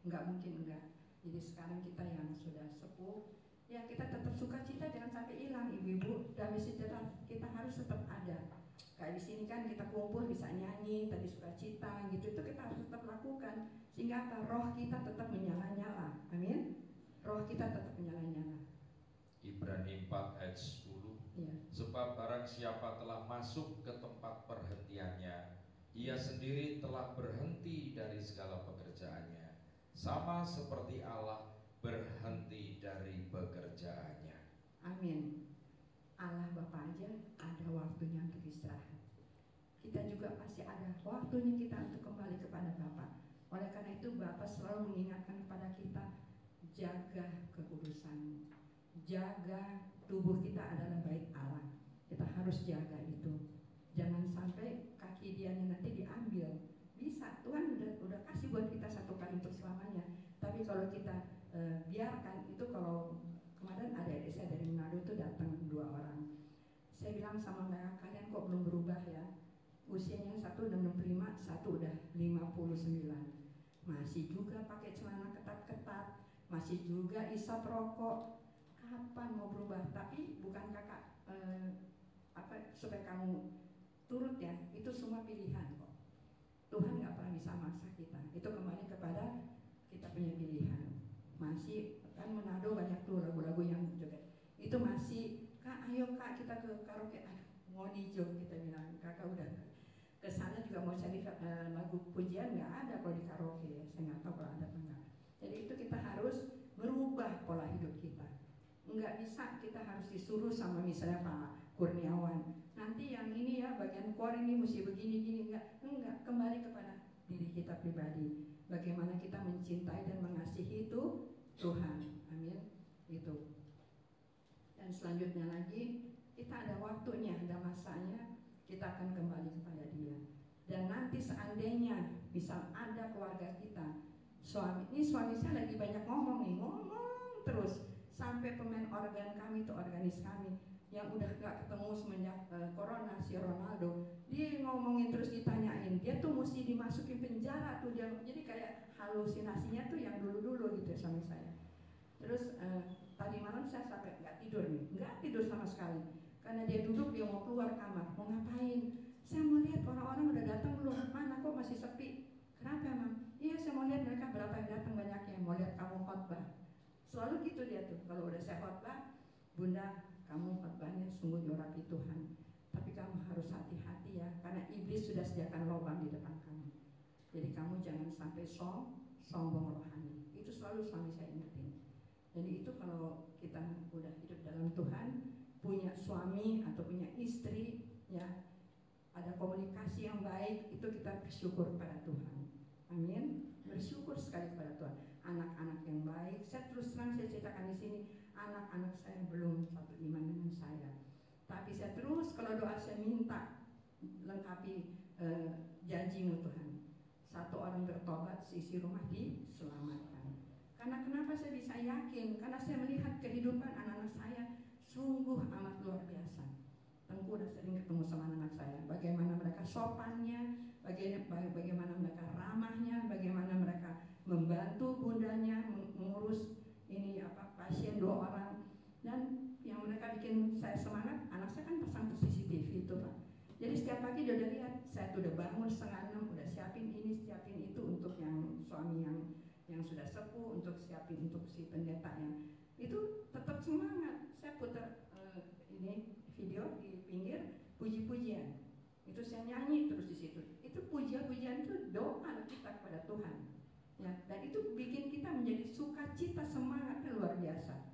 C: Enggak mungkin enggak. Jadi sekarang kita yang sudah sepuh, ya kita tetap sukacita, jangan sampai hilang ibu-ibu. Damai sejahtera kita harus tetap ada. Kayak di sini kan kita kumpul bisa nyanyi, tadi sukacita gitu, itu kita harus tetap lakukan. Sehingga apa? Roh kita tetap menyala-nyala. Amin. Roh kita tetap menyala-nyala.
D: Ibrani 4 ayat 10 ya. Sebab barang siapa telah masuk ke tempat perhentiannya, ia sendiri telah berhenti dari segala pekerjaannya, sama seperti Allah berhenti dari pekerjaannya.
C: Amin. Allah Bapa aja ada waktunya untuk istirahat. Kita juga pasti ada waktunya kita untuk kembali kepada Bapa. Oleh karena itu Bapa selalu mengingatkan kepada kita, jaga kekudusan, jaga tubuh kita adalah bait Allah. Kita harus jaga itu. Jangan sampai kaki dianya nanti diambil. Bisa, Tuhan udah kasih buat kita satu kali untuk selamanya. Tapi kalau kita biarkan itu, kalau kemarin ada adik saya dari Manado itu datang 2 orang. Saya bilang sama mereka, kalian kok belum berubah ya? Usianya satu udah 65, satu udah 59. Masih juga pakai celana ketat-ketat, masih juga isap rokok. Kapan mau berubah? Tapi bukan kakak supaya kamu turut ya, itu semua pilihan kok. Tuhan nggak pernah bisa maksa kita. Itu kembali kepada kita punya pilihan. Masih kan Manado banyak tuh lagu-lagu yang juga itu masih, Kak ayo Kak kita ke karaoke. Aduh mau nijo, kita bilang kakak udah ke sana juga mau cari lagu pujian, nggak ada kalau di karaoke ya. Saya nggak tahu kalau ada apa enggak. Jadi itu kita harus merubah pola hidup kita. Nggak bisa kita harus disuruh sama misalnya Pak Kurniawan, nanti yang ini ya bagian core ini mesti begini-gini. Enggak, kembali kepada diri kita pribadi. Bagaimana kita mencintai dan mengasihi itu Tuhan. Amin. Itu. Dan selanjutnya lagi, kita ada waktunya, ada masanya, kita akan kembali kepada Dia. Dan nanti seandainya misal ada keluarga kita, suami saya lagi banyak ngomong terus sampai pemain organ kami itu, organis kami yang udah gak ketemu semenjak corona, si Ronaldo, dia ngomongin terus ditanyain, dia tuh mesti dimasukin penjara tuh dia. Jadi kayak halusinasinya tuh yang dulu-dulu gitu ya suami saya. Terus tadi malam saya sampai nggak tidur sama sekali, karena dia duduk, dia mau keluar kamar, mau ngapain? Saya mau lihat orang-orang udah datang belum, mana kok masih sepi? Kenapa emang? Iya saya mau lihat mereka berapa yang datang banyaknya, mau lihat kamu khotbah. Selalu gitu dia tuh, kalau udah saya khotbah, Bunda kamu khotbahnya sungguh diurapi Tuhan, tapi kamu harus hati-hati ya, karena iblis sudah sediakan lubang di depan kamu. Jadi kamu jangan sampai sombong rohani. Itu selalu suami saya ingetin. Jadi itu kalau kita udah hidup dalam Tuhan, punya suami atau punya istri ya, ada komunikasi yang baik, itu kita bersyukur pada Tuhan. Amin. Bersyukur sekali kepada Tuhan. Anak-anak yang baik, saya terus terang saya ceritakan di sini, anak-anak saya belum satu iman dengan saya. Tapi saya terus kalau doa saya minta lengkapi janjimu Tuhan. Satu orang bertobat, seisi rumah diselamatkan. Karena kenapa saya bisa yakin? Karena saya melihat kehidupan anak-anak saya sungguh amat luar biasa. Tengku udah sering ketemu sama anak saya, bagaimana mereka sopannya, bagaimana mereka ramahnya, bagaimana mereka membantu bundanya mengurus ini pasien 2 orang. Dan yang mereka bikin saya semangat, anak saya kan pasang CCTV itu Pak. Jadi setiap pagi dia udah lihat, saya tuh udah bangun 5:30, udah siapin ini, siapin itu untuk yang suami yang sudah sepuh, untuk siapin untuk si pendetanya. Itu tetap semangat. Saya putar ini video di pinggir puji-pujian. Itu saya nyanyi terus di situ. Itu pujian-pujian itu doa kita kepada Tuhan. Ya, dan itu bikin kita menjadi sukacita, semangatnya luar biasa.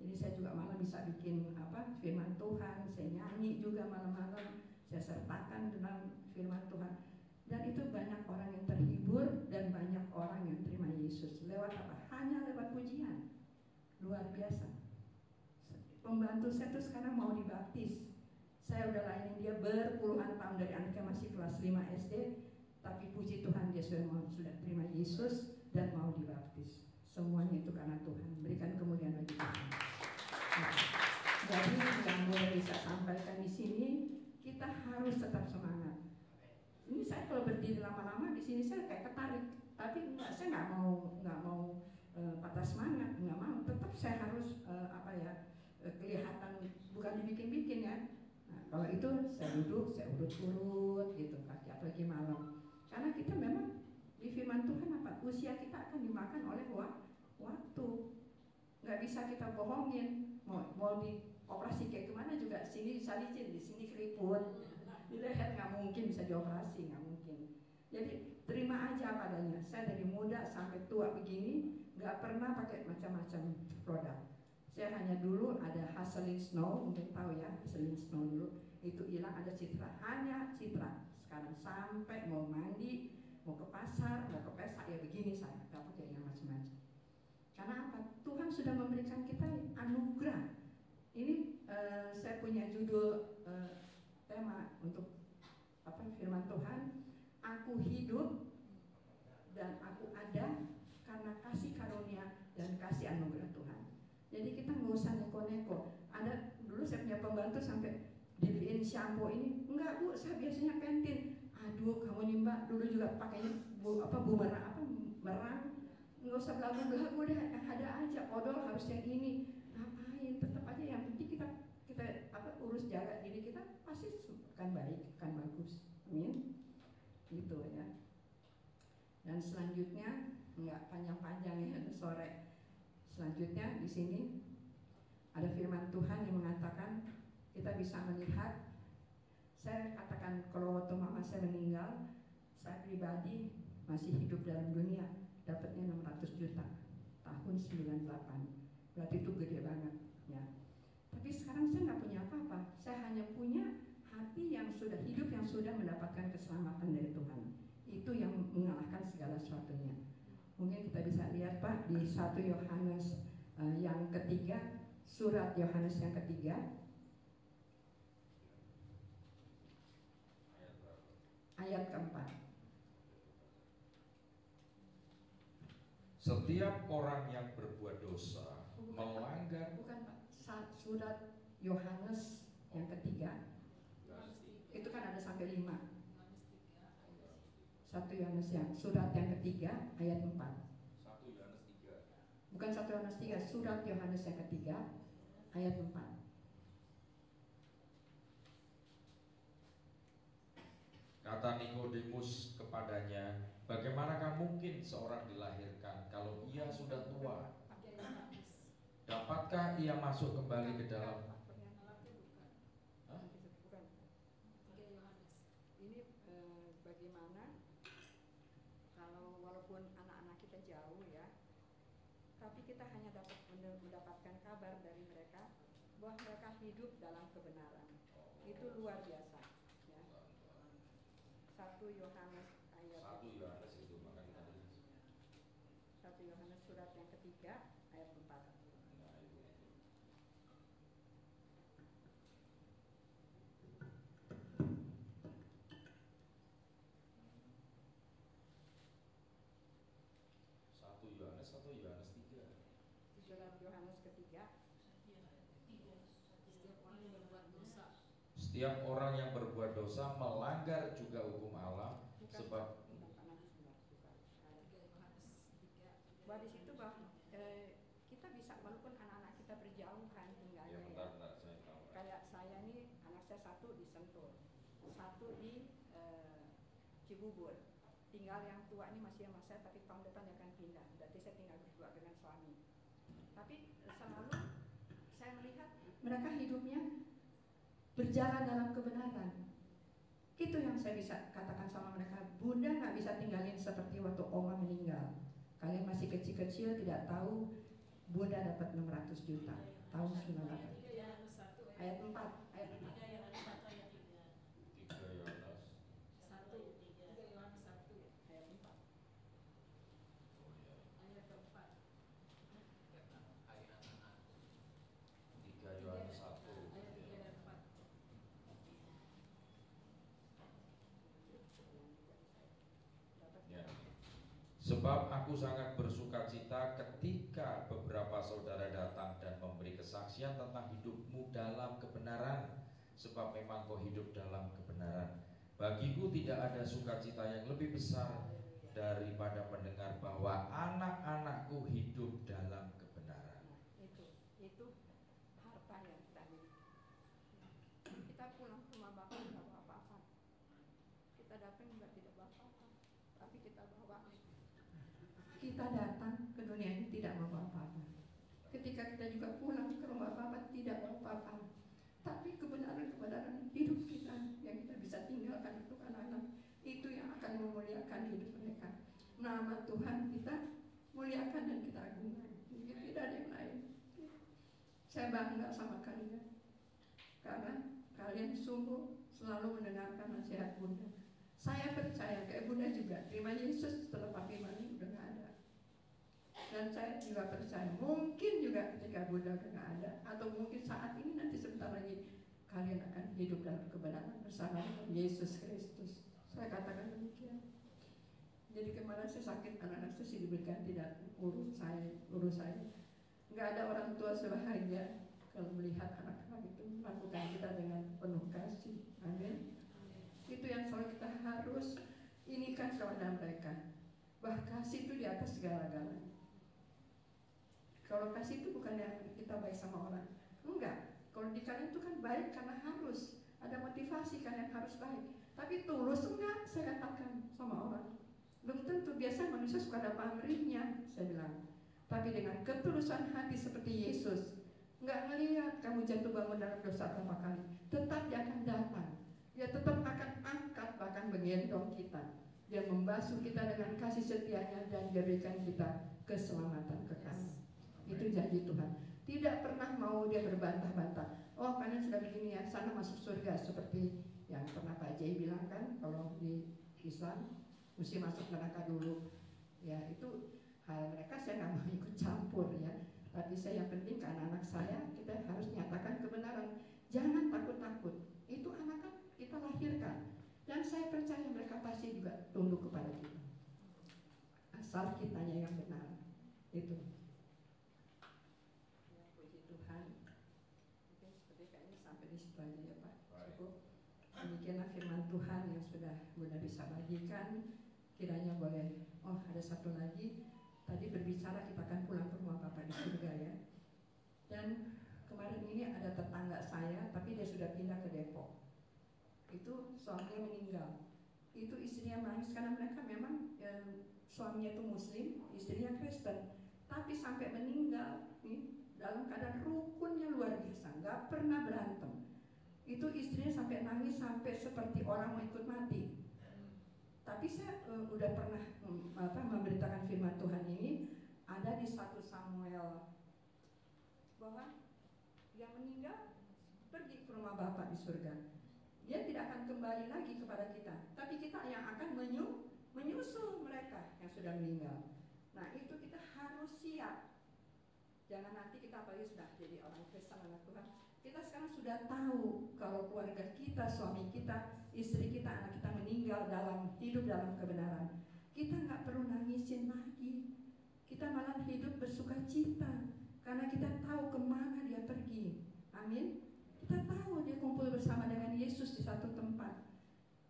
C: Jadi saya juga malam bisa bikin firman Tuhan, saya nyanyi juga malam-malam, saya sertakan dalam firman Tuhan. Dan itu banyak orang yang terhibur dan banyak orang yang terima Yesus. Lewat apa? Hanya lewat pujian. Luar biasa. Pembantu saya tuh sekarang mau dibaptis. Saya udah layanin dia berpuluhan tahun, dari anaknya masih kelas 5 SD, tapi puji Tuhan dia sudah terima Yesus dan mau dibaptis. Semuanya itu karena Tuhan. Berikan kemuliaan bagi Tuhan. Jadi yang boleh bisa sampaikan di sini, kita harus tetap semangat. Ini saya kalau berdiri lama-lama di sini saya kayak ketarik, tapi saya nggak mau patah semangat, nggak mau. Tetap saya harus kelihatan, bukan dibikin-bikin ya. Nah, kalau itu saya duduk, saya urut-urut gitu kaki, apalagi malam. Karena kita memang di firman Tuhan usia kita akan dimakan oleh waktu. Nggak bisa kita bohongin. Mau dioperasi kayak gimana juga, sini salicin, di sini keriput, di leher nggak mungkin bisa dioperasi, nggak mungkin. Jadi terima aja apa adanya. Saya dari muda sampai tua begini nggak pernah pakai macam-macam produk. Saya hanya dulu ada Haselin Snow, mungkin tahu ya, Haselin Snow dulu itu hilang, ada Citra, hanya Citra. Sekarang sampai mau mandi, mau ke pasar, mau ke pesta ya begini, saya nggak pakai yang macam-macam. Karena apa? Tuhan sudah memberikan kita anugerah. Ini saya punya judul tema untuk firman Tuhan. Aku hidup dan aku ada karena kasih karunia dan kasih anugerah Tuhan. Jadi kita nggak usah neko-neko. Ada dulu saya punya pembantu sampai dibeliin shampoo ini. Enggak Bu, saya biasanya Pentin. Aduh, kamu nih Mbak, dulu juga pakainya merang. Nggak usah belagu-belagu deh, ada aja. Odol harus yang ini. Ngapain? Tetap aja yang penting kita urus jaga diri kita, pasti akan baik, akan bagus. Amin. Gitu ya. Dan selanjutnya nggak panjang-panjang ya sore. Selanjutnya di sini ada firman Tuhan yang mengatakan kita bisa melihat. Saya katakan kalau waktu mama saya meninggal, saya pribadi masih hidup dalam dunia dapatnya 600 juta tahun 98. Berarti itu gede banget ya. Tapi sekarang saya nggak punya apa-apa. Saya hanya punya hati yang sudah hidup, yang sudah mendapatkan keselamatan dari Tuhan. Itu yang mengalahkan segala sesuatunya. Mungkin kita bisa lihat Pak di 1 Yohanes yang ketiga, surat Yohanes yang ketiga, ayat keempat.
D: Setiap orang yang berbuat dosa melanggar.
C: Bukan Pak, surat Yohanes yang ketiga. Itu kan ada sampai 5. 1 Yohanes yang surat yang ketiga ayat 4.
D: 1 Yohanes 3.
C: Bukan 1 Yohanes 3, surat Yohanes yang ketiga ayat 4.
D: Kata Nikodemus kepadanya, bagaimanakah mungkin seorang dilahirkan kalau ia sudah tua? Dapatkah ia masuk kembali ke dalam?
C: Ini bagaimana kalau walaupun anak-anak kita jauh ya, tapi kita hanya dapat mendapatkan kabar dari mereka bahwa mereka hidup dalam kebenaran. Itu luar biasa ya. 1 Yohanes ayat
D: 1 Yohanes itu makanya tadi
C: 1 Yohanes surat yang ketiga ayat 4.
D: nah, itu. Satu Yohanes atau Yohanes 3?
C: Surat Yohanes ketiga.
D: Setiap orang yang berbuat dosa melanggar juga hukum Allah. Sebab
C: bahwa di situ bahwa kita bisa walaupun anak-anak kita berjauhan tinggalnya
D: ya,
C: ya.
D: bentar, saya tahu.
C: Kayak saya nih, anak saya 1 di Sentul, 1 di Cibubur. Tinggal yang tua ini masih sama saya, tapi tahun depan akan pindah. Berarti saya tinggal berdua dengan suami. Tapi selalu saya melihat mereka hidupnya berjalan dalam kebenaran. Itu yang saya bisa katakan sama mereka. Bunda nggak bisa tinggalin seperti waktu oma meninggal. Kalian masih kecil-kecil tidak tahu Bunda dapat 600 juta tahun 98. Ayat 4. Ayat 4.
D: 3 Yohanes
C: 1 ayat 4.
D: oh, ya.
C: Ayat keempat.
D: 3 Yohanes 1 ya. Sebab aku sangat bersukacita ketika beberapa saudara datang dan memberi kesaksian tentang hidupmu dalam kebenaran. Sebab memang kau hidup dalam kebenaran. Bagiku tidak ada sukacita yang lebih besar daripada mendengar bahwa anak-anakku hidup dalam kebenaran.
C: Itu harta yang kita miliki. Kita pulang ke rumah Bapak tidak bawa apa-apa. Kita datang juga tidak bawa apa-apa, tapi kita bawa. Kita datang ke dunia ini tidak membawa apa-apa. Ketika kita juga pulang ke rumah Bapak tidak bawa apa-apa, tapi kebenaran-kebenaran hidup kita yang kita bisa tinggalkan untuk anak-anak itu yang akan memuliakan hidup mereka. Nama Tuhan kita muliakan dan kita agungkan. Tidak ada yang lain. Saya bangga sama kalian karena kalian sungguh selalu mendengarkan nasihat Bunda. Saya percaya kayak Bunda juga terima Yesus setelah Papi Mani udah gak ada. Dan saya juga percaya mungkin juga ketika Bunda udah nggak ada, atau mungkin saat ini nanti sebentar lagi kalian akan hidup dalam kebenaran bersama dengan Yesus Kristus. Saya katakan demikian. Jadi kemarin saya sakit, anak-anak saya diberikan tidak urus saya. Nggak ada orang tua sebahagia kalau melihat anak-anak itu melakukan kita dengan penuh kasih. Amin. Itu yang selalu kita harus inikan kepada mereka. Bahwa kasih itu di atas segala-galanya. Kalau kasih itu bukan yang kita baik sama orang, enggak. Kalau di kalian itu kan baik karena harus ada motivasi kalian harus baik. Tapi tulus enggak, saya katakan sama orang. Belum tentu, biasa manusia suka ada pamrihnya, saya bilang. Tapi dengan ketulusan hati seperti Yesus, enggak ngelihat kamu jatuh bangun dalam dosa berapa kali, tetap dia akan datang. Dia tetap akan angkat, bahkan menggendong kita. Dia membasuh kita dengan kasih setianya dan dia berikan kita keselamatan kekal. Itu janji Tuhan. Tidak pernah mau dia berbantah-bantah. Oh, kalian sudah begini ya, sana masuk surga, seperti yang pernah Pak Jai bilang kan, kalau di Islam mesti masuk neraka dulu. Ya, itu hal mereka saya nggak mau ikut campur ya. Tapi saya yang penting ke anak-anak saya, kita harus nyatakan kebenaran. Jangan takut-takut. Itu anak-anak kita lahirkan. Dan saya percaya mereka pasti juga tunduk kepada kita. Asal kitanya yang benar. Itu. Ya, puji Tuhan. Mungkin seperti kayaknya sampai di situ aja ya Pak. Cukup. Demikianlah firman Tuhan yang sudah Bunda bisa bagikan. Kiranya boleh. Oh, ada satu lagi. Tadi berbicara kita akan pulang ke rumah Bapak di surga ya. Dan kemarin ini ada tetangga saya, tapi dia sudah pindah ke Depok. Itu suaminya meninggal. Itu istrinya menangis karena mereka memang suaminya itu Muslim, istrinya Kristen. Tapi sampai meninggal nih, dalam keadaan rukunnya luar biasa, nggak pernah berantem. Itu istrinya sampai nangis sampai seperti orang mau ikut mati. Tapi saya udah pernah memberitakan firman Tuhan ini ada di 1 Samuel bahwa yang meninggal pergi ke rumah Bapa di surga. Dia tidak akan kembali lagi kepada kita, tapi kita yang akan menyusul mereka yang sudah meninggal. Nah, itu kita harus siap. Jangan nanti kita apalagi sudah jadi orang Kristen, anak Tuhan, kita sekarang sudah tahu kalau keluarga kita, suami kita, istri kita, anak kita meninggal hidup dalam kebenaran. Kita nggak perlu nangisin lagi. Kita malah hidup bersuka cita karena kita tahu kemana dia pergi. Amin. Kita tahu dia kumpul bersama dengan Yesus di satu tempat.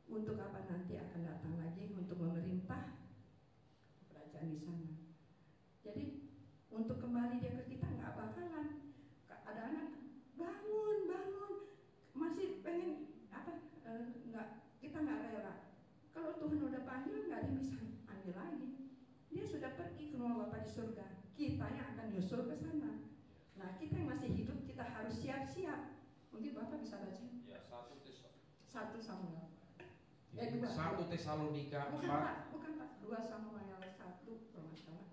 C: Untuk apa nanti akan datang lagi untuk memerintah kerajaan di sana. Jadi untuk kembali dia ke kita nggak bakalan. Ada anak bangun, masih pengen kita nggak rela. Kalau Tuhan udah panggil nggak ada yang bisa ambil lagi. Dia sudah pergi ke rumah Bapa di surga. Kita yang akan nyusul ke sana. Nah, kita yang masih hidup kita harus siap-siap. Mungkin Bapak bisa baca.
D: Ya,
C: 1 Samuel.
D: 1 Tesalonika 4.
C: Bukan Pak. 2 Samuel 1 kalau nggak salah.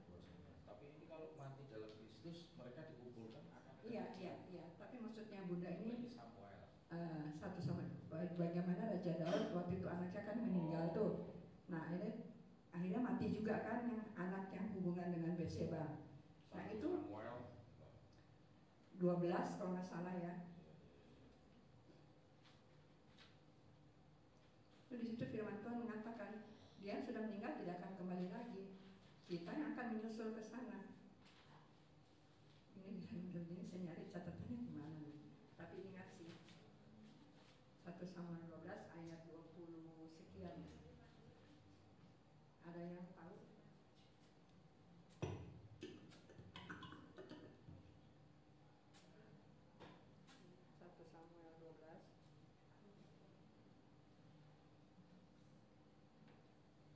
D: Tapi ini kalau mati dalam Kristus mereka dikumpulkan akan.
C: Iya. Tapi maksudnya Bunda ini
D: Samuel.
C: 1 Samuel. Bagaimana Raja Daud waktu itu anaknya kan meninggal tuh. Nah, ini akhirnya mati juga kan yang anak yang hubungan dengan Betseba. Nah, itu 12 kalau nggak salah ya. Di situ firman Tuhan mengatakan dia sudah meninggal tidak akan kembali lagi. Kita yang akan menyusul ke sana. Ini saya nyari catatannya di mana nih. Tapi ingat sih 1 Samuel 12 ayat 20 sekian. Ada yang tahu? 1 Samuel 12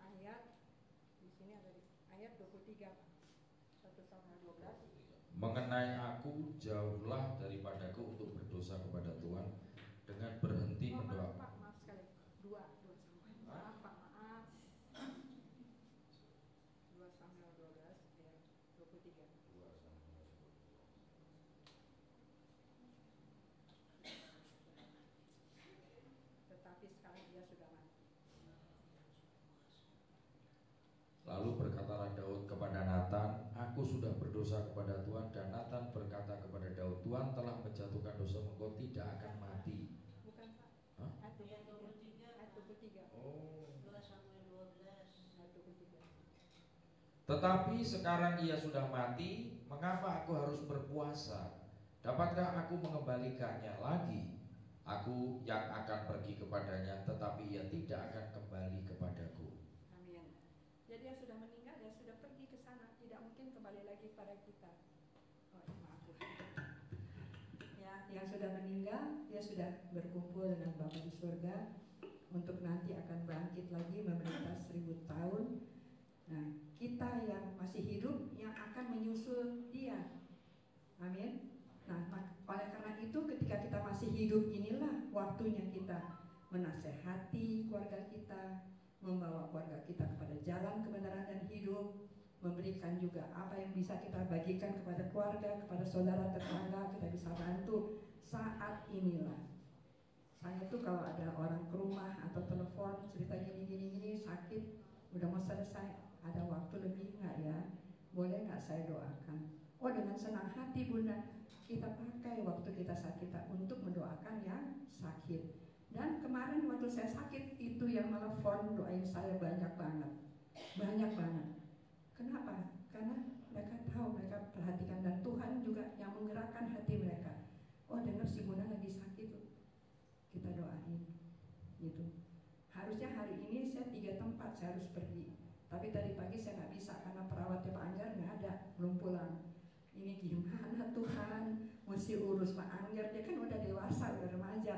C: ayat di sini ada ayat 23. 1 Samuel 12.
D: Mengenai aku, jauhlah daripadaku untuk berdosa kepada Tuhan dengan berhenti mendoa.
C: Maaf sekali. 2 Samuel. Maaf. 2 Samuel 12 ayat 23. Tetapi sekarang dia sudah mati.
D: Lalu berkatalah Daud kepada Nathan, aku sudah berdosa kepada Tuhan. Dan Nathan berkata kepada Daud, Tuhan telah menjatuhkan dosa, engkau tidak akan mati.
C: Bukan Pak.
D: Hah?
C: Ayat 23.
D: Oh.
C: 2 Samuel 12 ayat 23.
D: Tetapi sekarang ia sudah mati, mengapa aku harus berpuasa? Dapatkah aku mengembalikannya lagi? Aku yang akan pergi kepadanya, tetapi ia tidak akan kembali kepadaku.
C: Amin. Jadi yang sudah meninggal, yang sudah pergi ke sana, tidak mungkin kembali lagi pada kita. Oh, maaf. Ya, yang sudah meninggal, dia sudah berkumpul dengan Bapa di surga untuk nanti akan bangkit lagi memerintah 1000 tahun. Nah, kita yang masih hidup yang akan menyusul dia. Amin. Nah, oleh karena itu ketika kita masih hidup inilah waktunya kita menasehati keluarga kita, membawa keluarga kita kepada jalan kebenaran dan hidup, memberikan juga apa yang bisa kita bagikan kepada keluarga, kepada saudara tetangga, kita bisa bantu saat inilah. Saya tuh kalau ada orang ke rumah atau telepon cerita gini sakit, udah mau selesai, ada waktu lebih nggak ya? Boleh nggak saya doakan? Oh, dengan senang hati Bunda, kita pakai waktu kita sakit untuk mendoakan yang sakit. Dan kemarin waktu saya sakit itu yang telepon doain saya banyak banget. Kenapa? Karena mereka tahu, mereka perhatikan, dan Tuhan juga yang menggerakkan hati mereka. Oh, dengar si Bunda lagi sakit tuh, kita doain gitu. Harusnya hari ini saya 3 tempat saya harus pergi, tapi tadi pagi saya nggak bisa karena perawatnya Pak Anggar nggak ada, belum pulang. Ini gimana Tuhan, mesti urus Pak Anggar, dia kan udah dewasa, udah remaja.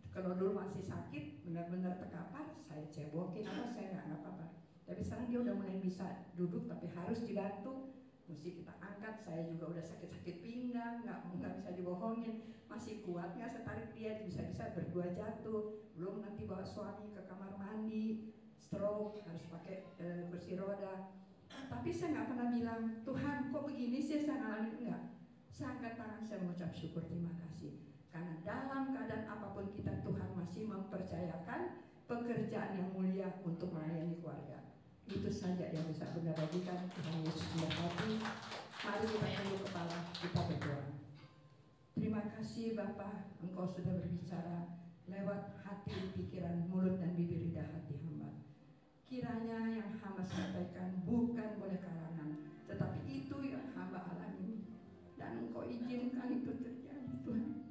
C: Kalau dulu masih sakit, benar-benar terkapar, saya cebokin apa, saya nggak apa-apa. Tapi sekarang dia udah mulai bisa duduk, tapi harus dibantu, mesti kita angkat. Saya juga udah sakit-sakit pinggang, nggak bisa dibohongin. Masih kuat nggak saya tarik dia, bisa-bisa berdua jatuh. Belum nanti bawa suami ke kamar mandi, stroke, harus pakai kursi roda. Tapi saya nggak pernah bilang, Tuhan kok begini sih saya ngalamin, enggak. Saya angkat tangan, saya mengucap syukur, terima kasih. Karena dalam keadaan apapun kita, Tuhan masih mempercayakan pekerjaan yang mulia untuk melayani keluarga. Itu saja yang bisa Bunda bagikan. Tuhan Yesus memberkati. Mari kita tunduk kepala, kita berdoa. Terima kasih Bapa, Engkau sudah berbicara lewat hati, pikiran, mulut, dan bibir lidah hati hamba. Kiranya yang hamba sampaikan bukan oleh karangan, tetapi itu yang hamba alami, dan Engkau izinkan itu terjadi Tuhan,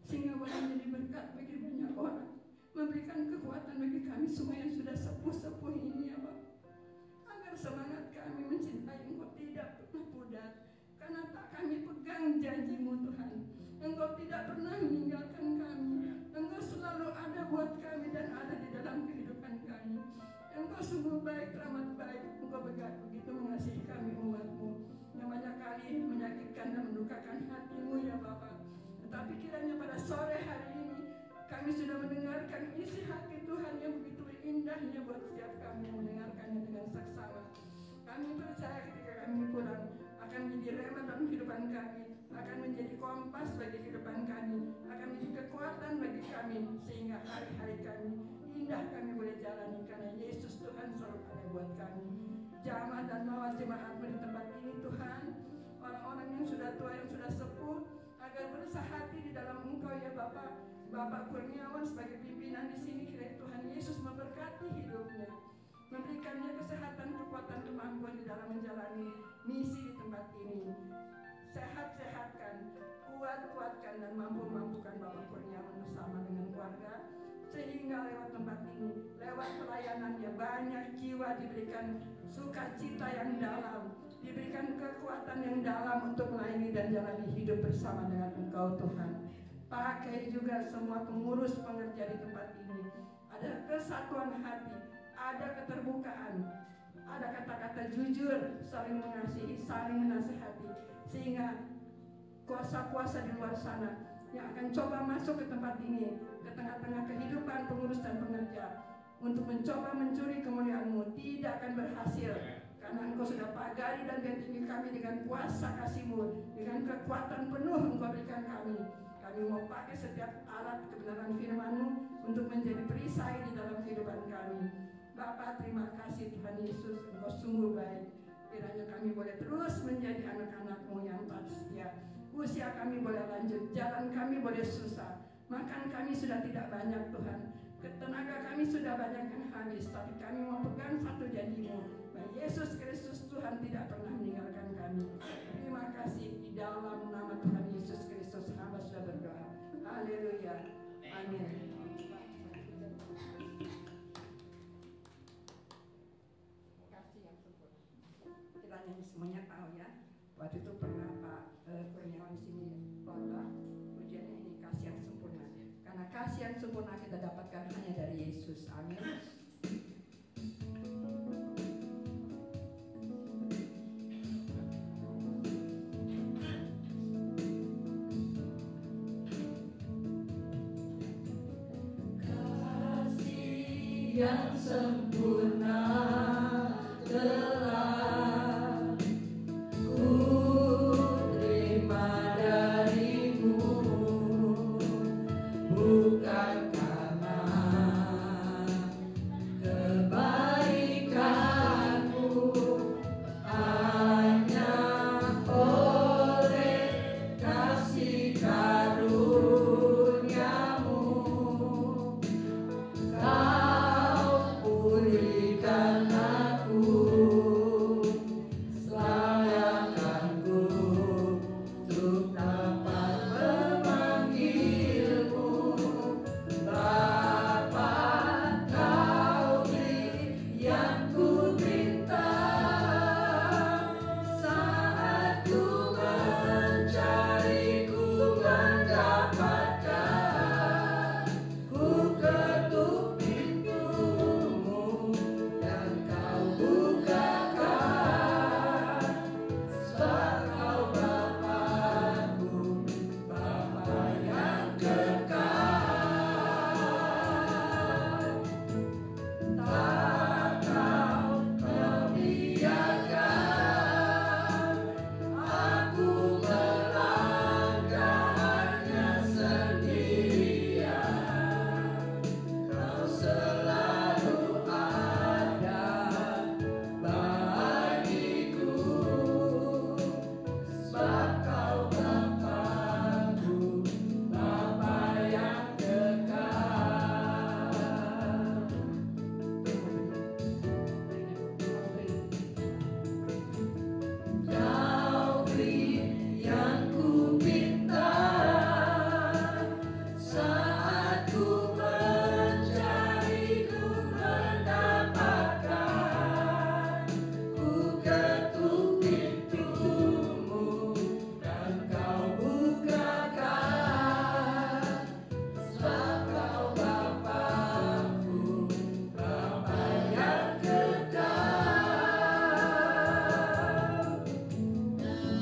C: sehingga boleh menjadi berkat bagi banyak orang, memberikan kekuatan bagi kami semua yang sudah sepuh-sepuh ini ya Bapak, agar semangat kami mencintai Engkau tidak pernah pudar, karena tak kami pegang janji-Mu Tuhan. Engkau tidak pernah meninggalkan kami, Engkau selalu ada buat kami dan ada di dalam kehidupan kami. Engkau sungguh baik, teramat baik. Engkau begitu mengasihi kami umat-Mu yang banyak kali menyakitkan dan mendukakan hati-Mu ya Bapak. Tetapi kiranya pada sore hari ini kami sudah mendengarkan isi hati Tuhan yang begitu indahnya buat setiap kami yang mendengarkannya dengan saksama. Kami percaya ketika kami pulang akan menjadi rema dalam kehidupan kami, akan menjadi kompas bagi kehidupan kami, akan menjadi kekuatan bagi kami, sehingga hari-hari kami indah kami boleh jalani karena Yesus Tuhan selalu ada buat kami. Jamaah dan mawar jemaat di tempat ini Tuhan, orang-orang yang sudah tua, yang sudah sepuh, agar bersah hati di dalam Engkau ya Bapak. Bapak Kurniawan sebagai pimpinan di sini, kiranya Tuhan Yesus memberkati hidupnya, memberikannya kesehatan, kekuatan, kemampuan di dalam menjalani misi di tempat ini. Sehat-sehatkan, kuat-kuatkan, dan mampu-mampukan Bapak Kurniawan bersama dengan keluarga, sehingga lewat tempat ini, lewat pelayanannya, banyak jiwa diberikan sukacita yang dalam, diberikan kekuatan yang dalam untuk melayani dan jalani hidup bersama dengan Engkau Tuhan. Pakai juga semua pengurus pengerja di tempat ini, ada kesatuan hati, ada keterbukaan, ada kata-kata jujur, saling mengasihi, saling menasihati, sehingga kuasa-kuasa di luar sana yang akan coba masuk ke tempat ini, ke tengah-tengah kehidupan pengurus dan pengerja, untuk mencoba mencuri kemuliaan-Mu, tidak akan berhasil, karena Engkau sudah pagari dan ganti kami dengan kuasa kasih-Mu, dengan kekuatan penuh Engkau berikan kami. Kami mau pakai setiap alat kebenaran firman-Mu untuk menjadi perisai di dalam kehidupan kami. Bapa, terima kasih Tuhan Yesus, Engkau sungguh baik. Kiranya kami boleh terus menjadi anak-anak-Mu yang setia. Usia kami boleh lanjut, jalan kami boleh susah, makan kami sudah tidak banyak Tuhan, tenaga kami sudah banyak yang habis, tapi kami mau pegang satu janji-Mu, bahwa Yesus Kristus Tuhan tidak pernah meninggalkan kami. Terima kasih, di dalam nama Tuhan Yesus Kristus hamba sudah berdoa. Haleluya. Amin. Kasih yang sempurna. Kiranya semuanya tahu ya. Waktu itu pernah Pak Kurniawan di sini khotbah, pujiannya ini kasih yang sempurna. Karena kasih yang sempurna kita dapatkan hanya dari Yesus. Amin.
A: Yang sempurna telah ku terima darimu, bukan karena kebaikanku, hanya oleh kasih karuniamu. Pulihkan aku, selamatkanku, untuk dapat memanggilmu Bapa. Kau beri yang ku minta saat ku mencari, ku mendapatkan. Ku ketuk dan kau bukakan, sebab kau Bapa-Ku, Bapa yang kekal. Tak kau biarkan aku melangkah hanya sendirian. Kau selalu ada bagiku, sebab kau Bapa-Ku, Bapa yang kekal. Kau beri yang ku minta saat ku mencari, ku mendapatkan. Ku ketuk pintumu dan kau bukakan, sebab kau Bapa-Ku, Bapa yang kekal.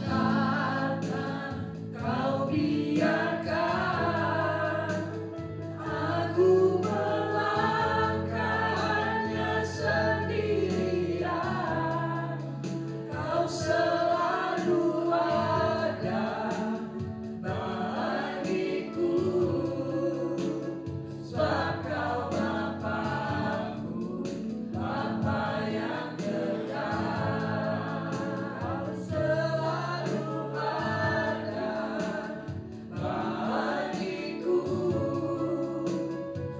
A: Takkan kau biarkan aku melangkah hanya sendirian. Kau selalu ada bagiku, sebab kau Bapa-Ku, Bapa yang kekal. Kau selalu ada bagiku,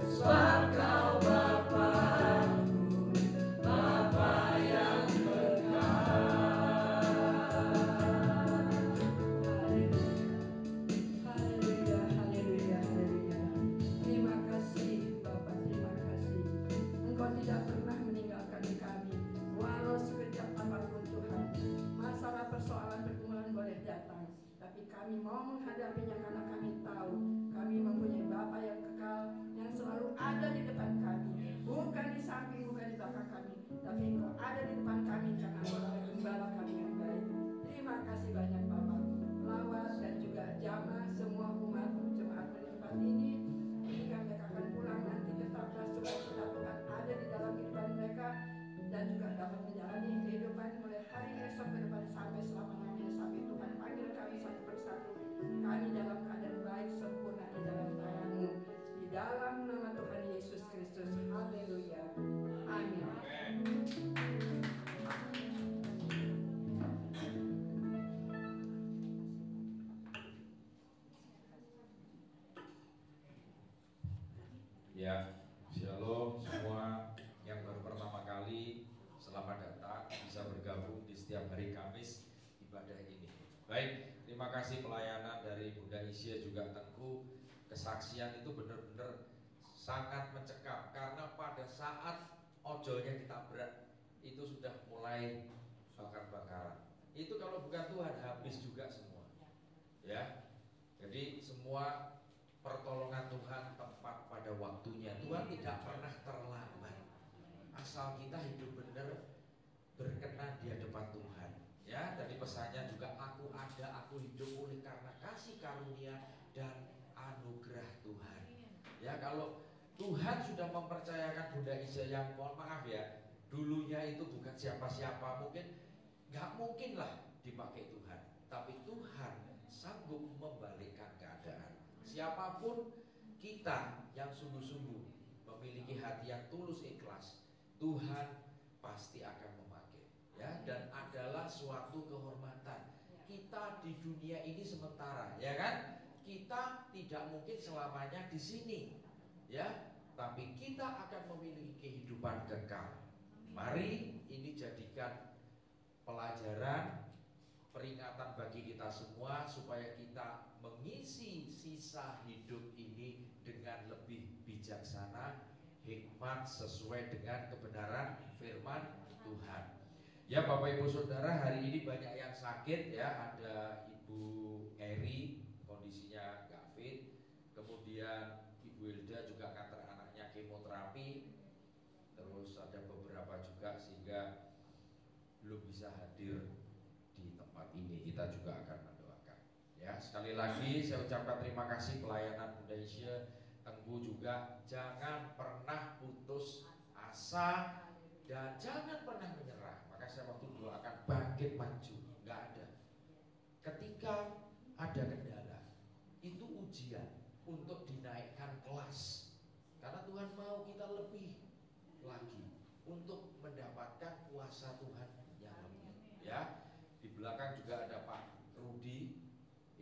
A: sebab kau Bapa-Ku, Bapa yang kekal.
C: Haleluya, haleluya, haleluya. Terima kasih Bapa, terima kasih. Engkau tidak pernah meninggalkan kami, walau sekejap apapun Tuhan. Masalah persoalan pergumulan boleh datang, tapi kami mau menghadapinya karena kami tahu kami mempunyai Bapa yang kekal, yang selalu ada di depan kami, bukan di samping, bukan di belakang kami, tapi Engkau ada di depan kami karena Engkau adalah gembala kami yang baik. Terima kasih banyak Bapa. Lawas dan juga jamaah semua umat jemaat di tempat ini, ketika mereka akan pulang nanti, tetaplah sukacita Tuhan ada di dalam kehidupan mereka, dan juga dapat menjalani kehidupan mulai hari esok ke depan sampai selama-lamanya, sampai Tuhan panggil kami satu persatu. Kami dalam keadaan baik sempurna di dalam tangan-Mu, di dalam nama Tuhan Yesus Kristus. Haleluya. Amin.
D: kasih pelayanan dari Bunda Isya juga Tengku. Kesaksian itu benar-benar sangat mencekam, karena pada saat ojolnya ditabrak itu sudah mulai bakar-bakaran. Itu kalau bukan Tuhan habis juga semua. Ya. Jadi semua pertolongan Tuhan tepat pada waktunya. Tuhan tidak pernah terlambat. Asal kita hidup benar, berkenan di hadapan Tuhan. Ya, tadi pesannya juga aku ada, aku hidup oleh karena kasih karunia dan anugerah Tuhan. Ya, kalau Tuhan sudah mempercayakan Bunda Isya yang, mohon maaf ya, dulunya itu bukan siapa-siapa, nggak mungkin lah dipakai Tuhan. Tapi Tuhan sanggup membalikkan keadaan. Siapapun kita yang sungguh-sungguh memiliki hati yang tulus ikhlas, Tuhan pasti akan memakai. Ya, dan adalah suatu kehormatan. Kita di dunia ini sementara, ya kan? Kita tidak mungkin selamanya di sini, ya. Tapi kita akan memiliki kehidupan kekal. Mari ini jadikan pelajaran, peringatan bagi kita semua supaya kita mengisi sisa hidup ini dengan lebih bijaksana, hikmat sesuai dengan kebenaran firman Tuhan. Ya Bapak Ibu Saudara, hari ini banyak yang sakit ya. Ada Ibu Eri, kondisinya gak fit. Kemudian Ibu Hilda juga kanker anaknya kemoterapi. Terus ada beberapa juga sehingga belum bisa hadir di tempat ini. Kita juga akan mendoakan. Ya, sekali lagi saya ucapkan terima kasih pelayanan Bunda Isya Tengku juga. Jangan pernah putus asa dan jangan pernah menyerah. Maka saya waktu doakan bangkit maju, nggak ada. Ketika ada kendala, itu ujian untuk dinaikkan kelas. Karena Tuhan mau kita lebih lagi untuk mendapatkan kuasa Tuhan yang lebih. Ya, di belakang juga ada Pak Rudi,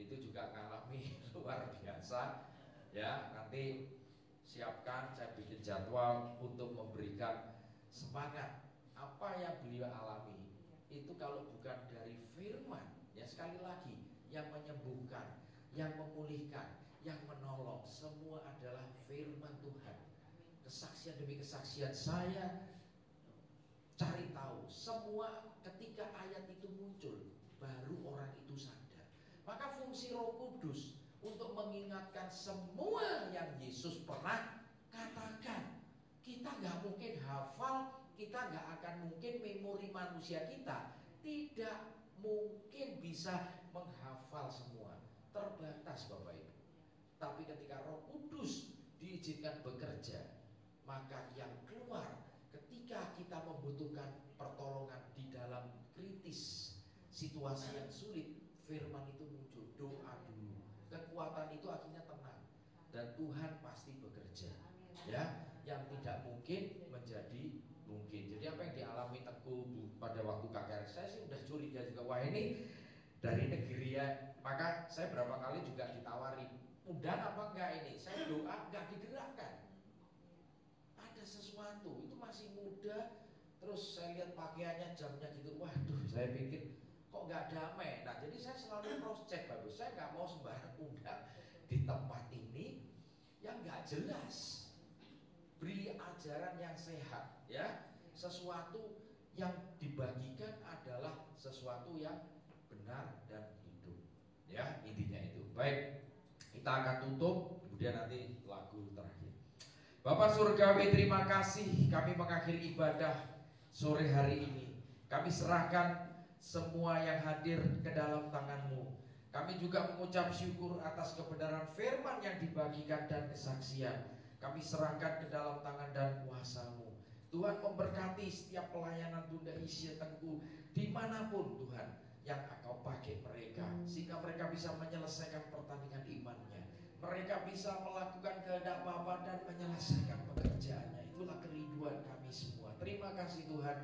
D: itu juga ngalami luar biasa. Ya, nanti siapkan, saya bikin jadwal untuk memberikan semangat. Apa yang beliau alami itu kalau bukan dari firman, ya sekali lagi, yang menyembuhkan, yang memulihkan, yang menolong, semua adalah firman Tuhan. Kesaksian demi kesaksian saya cari tahu, semua ketika ayat itu muncul, baru orang itu sadar. Maka fungsi Roh Kudus untuk mengingatkan semua yang Yesus pernah katakan. Kita nggak mungkin hafal, kita nggak akan mungkin memori manusia kita tidak mungkin bisa menghafal semua, terbatas Bapak Ibu. Tapi ketika Roh Kudus diizinkan bekerja, maka yang keluar ketika kita membutuhkan pertolongan di dalam kritis, situasi yang sulit, firman itu muncul, doa dulu. Kekuatan itu akhirnya tenang dan Tuhan pasti bekerja. Ya, yang tidak mungkin menjadi mungkin. Jadi apa yang dialami Tengku pada waktu KKR, saya sih udah curiga juga, wah ini dari negeri ya. Maka saya berapa kali juga ditawari, udah apa enggak ini? Saya doa enggak digerakkan. Ada sesuatu, itu masih muda. Terus saya lihat pakaiannya, jamnya gitu, waduh saya pikir kok enggak damai. Nah jadi saya selalu cross check, bagus. Saya enggak mau sembarang undang di tempat ini yang enggak jelas. Beri ajaran yang sehat, ya. Sesuatu yang dibagikan adalah sesuatu yang benar dan hidup. Ya, intinya itu. Baik, kita akan tutup, kemudian nanti lagu terakhir. Bapak Surgawi, terima kasih kami mengakhiri ibadah sore hari ini. Kami serahkan semua yang hadir ke dalam tangan-Mu. Kami juga mengucap syukur atas kebenaran firman yang dibagikan dan kesaksian. Kami serahkan ke dalam tangan dan kuasa-Mu. Tuhan memberkati setiap pelayanan Bunda Isya Tengku dimanapun Tuhan yang Engkau pakai mereka, sehingga mereka bisa menyelesaikan pertandingan imannya. Mereka bisa melakukan kehendak Bapa dan menyelesaikan pekerjaannya. Itulah kerinduan kami semua. Terima kasih Tuhan,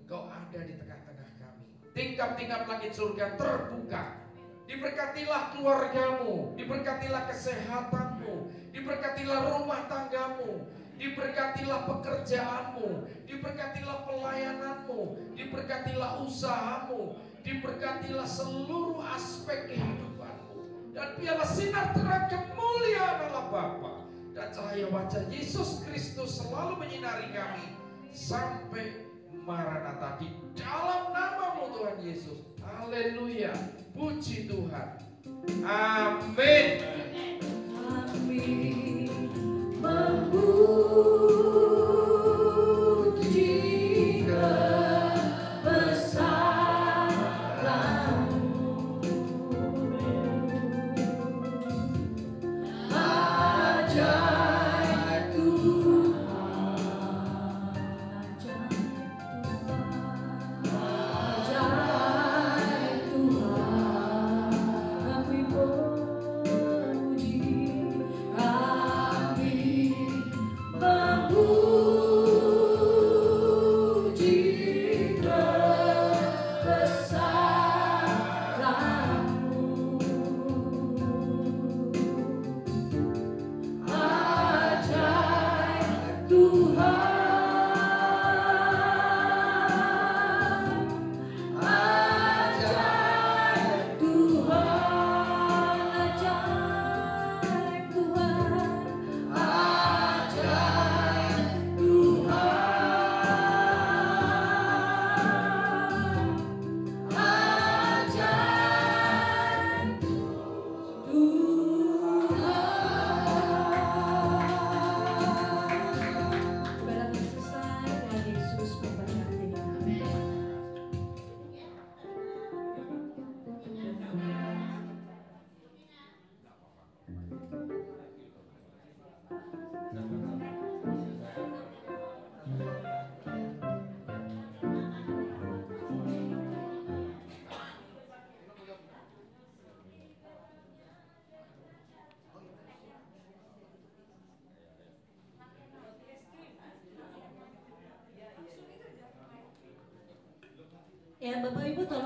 D: Engkau ada di tengah-tengah kami. Tingkap-tingkap langit surga terbuka. Diberkatilah keluargamu, diberkatilah kesehatanmu, diberkatilah rumah tanggamu, diberkatilah pekerjaanmu, diberkatilah pelayananmu, diberkatilah usahamu, diberkatilah seluruh aspek kehidupanmu. Dan biarlah sinar terang kemuliaan Allah Bapa dan cahaya wajah Yesus Kristus selalu menyinari kami sampai Maranatha di dalam nama-Mu Tuhan Yesus. Haleluya. Puji Tuhan. Amin.
A: Amin. Ya, Bapak Ibu tolong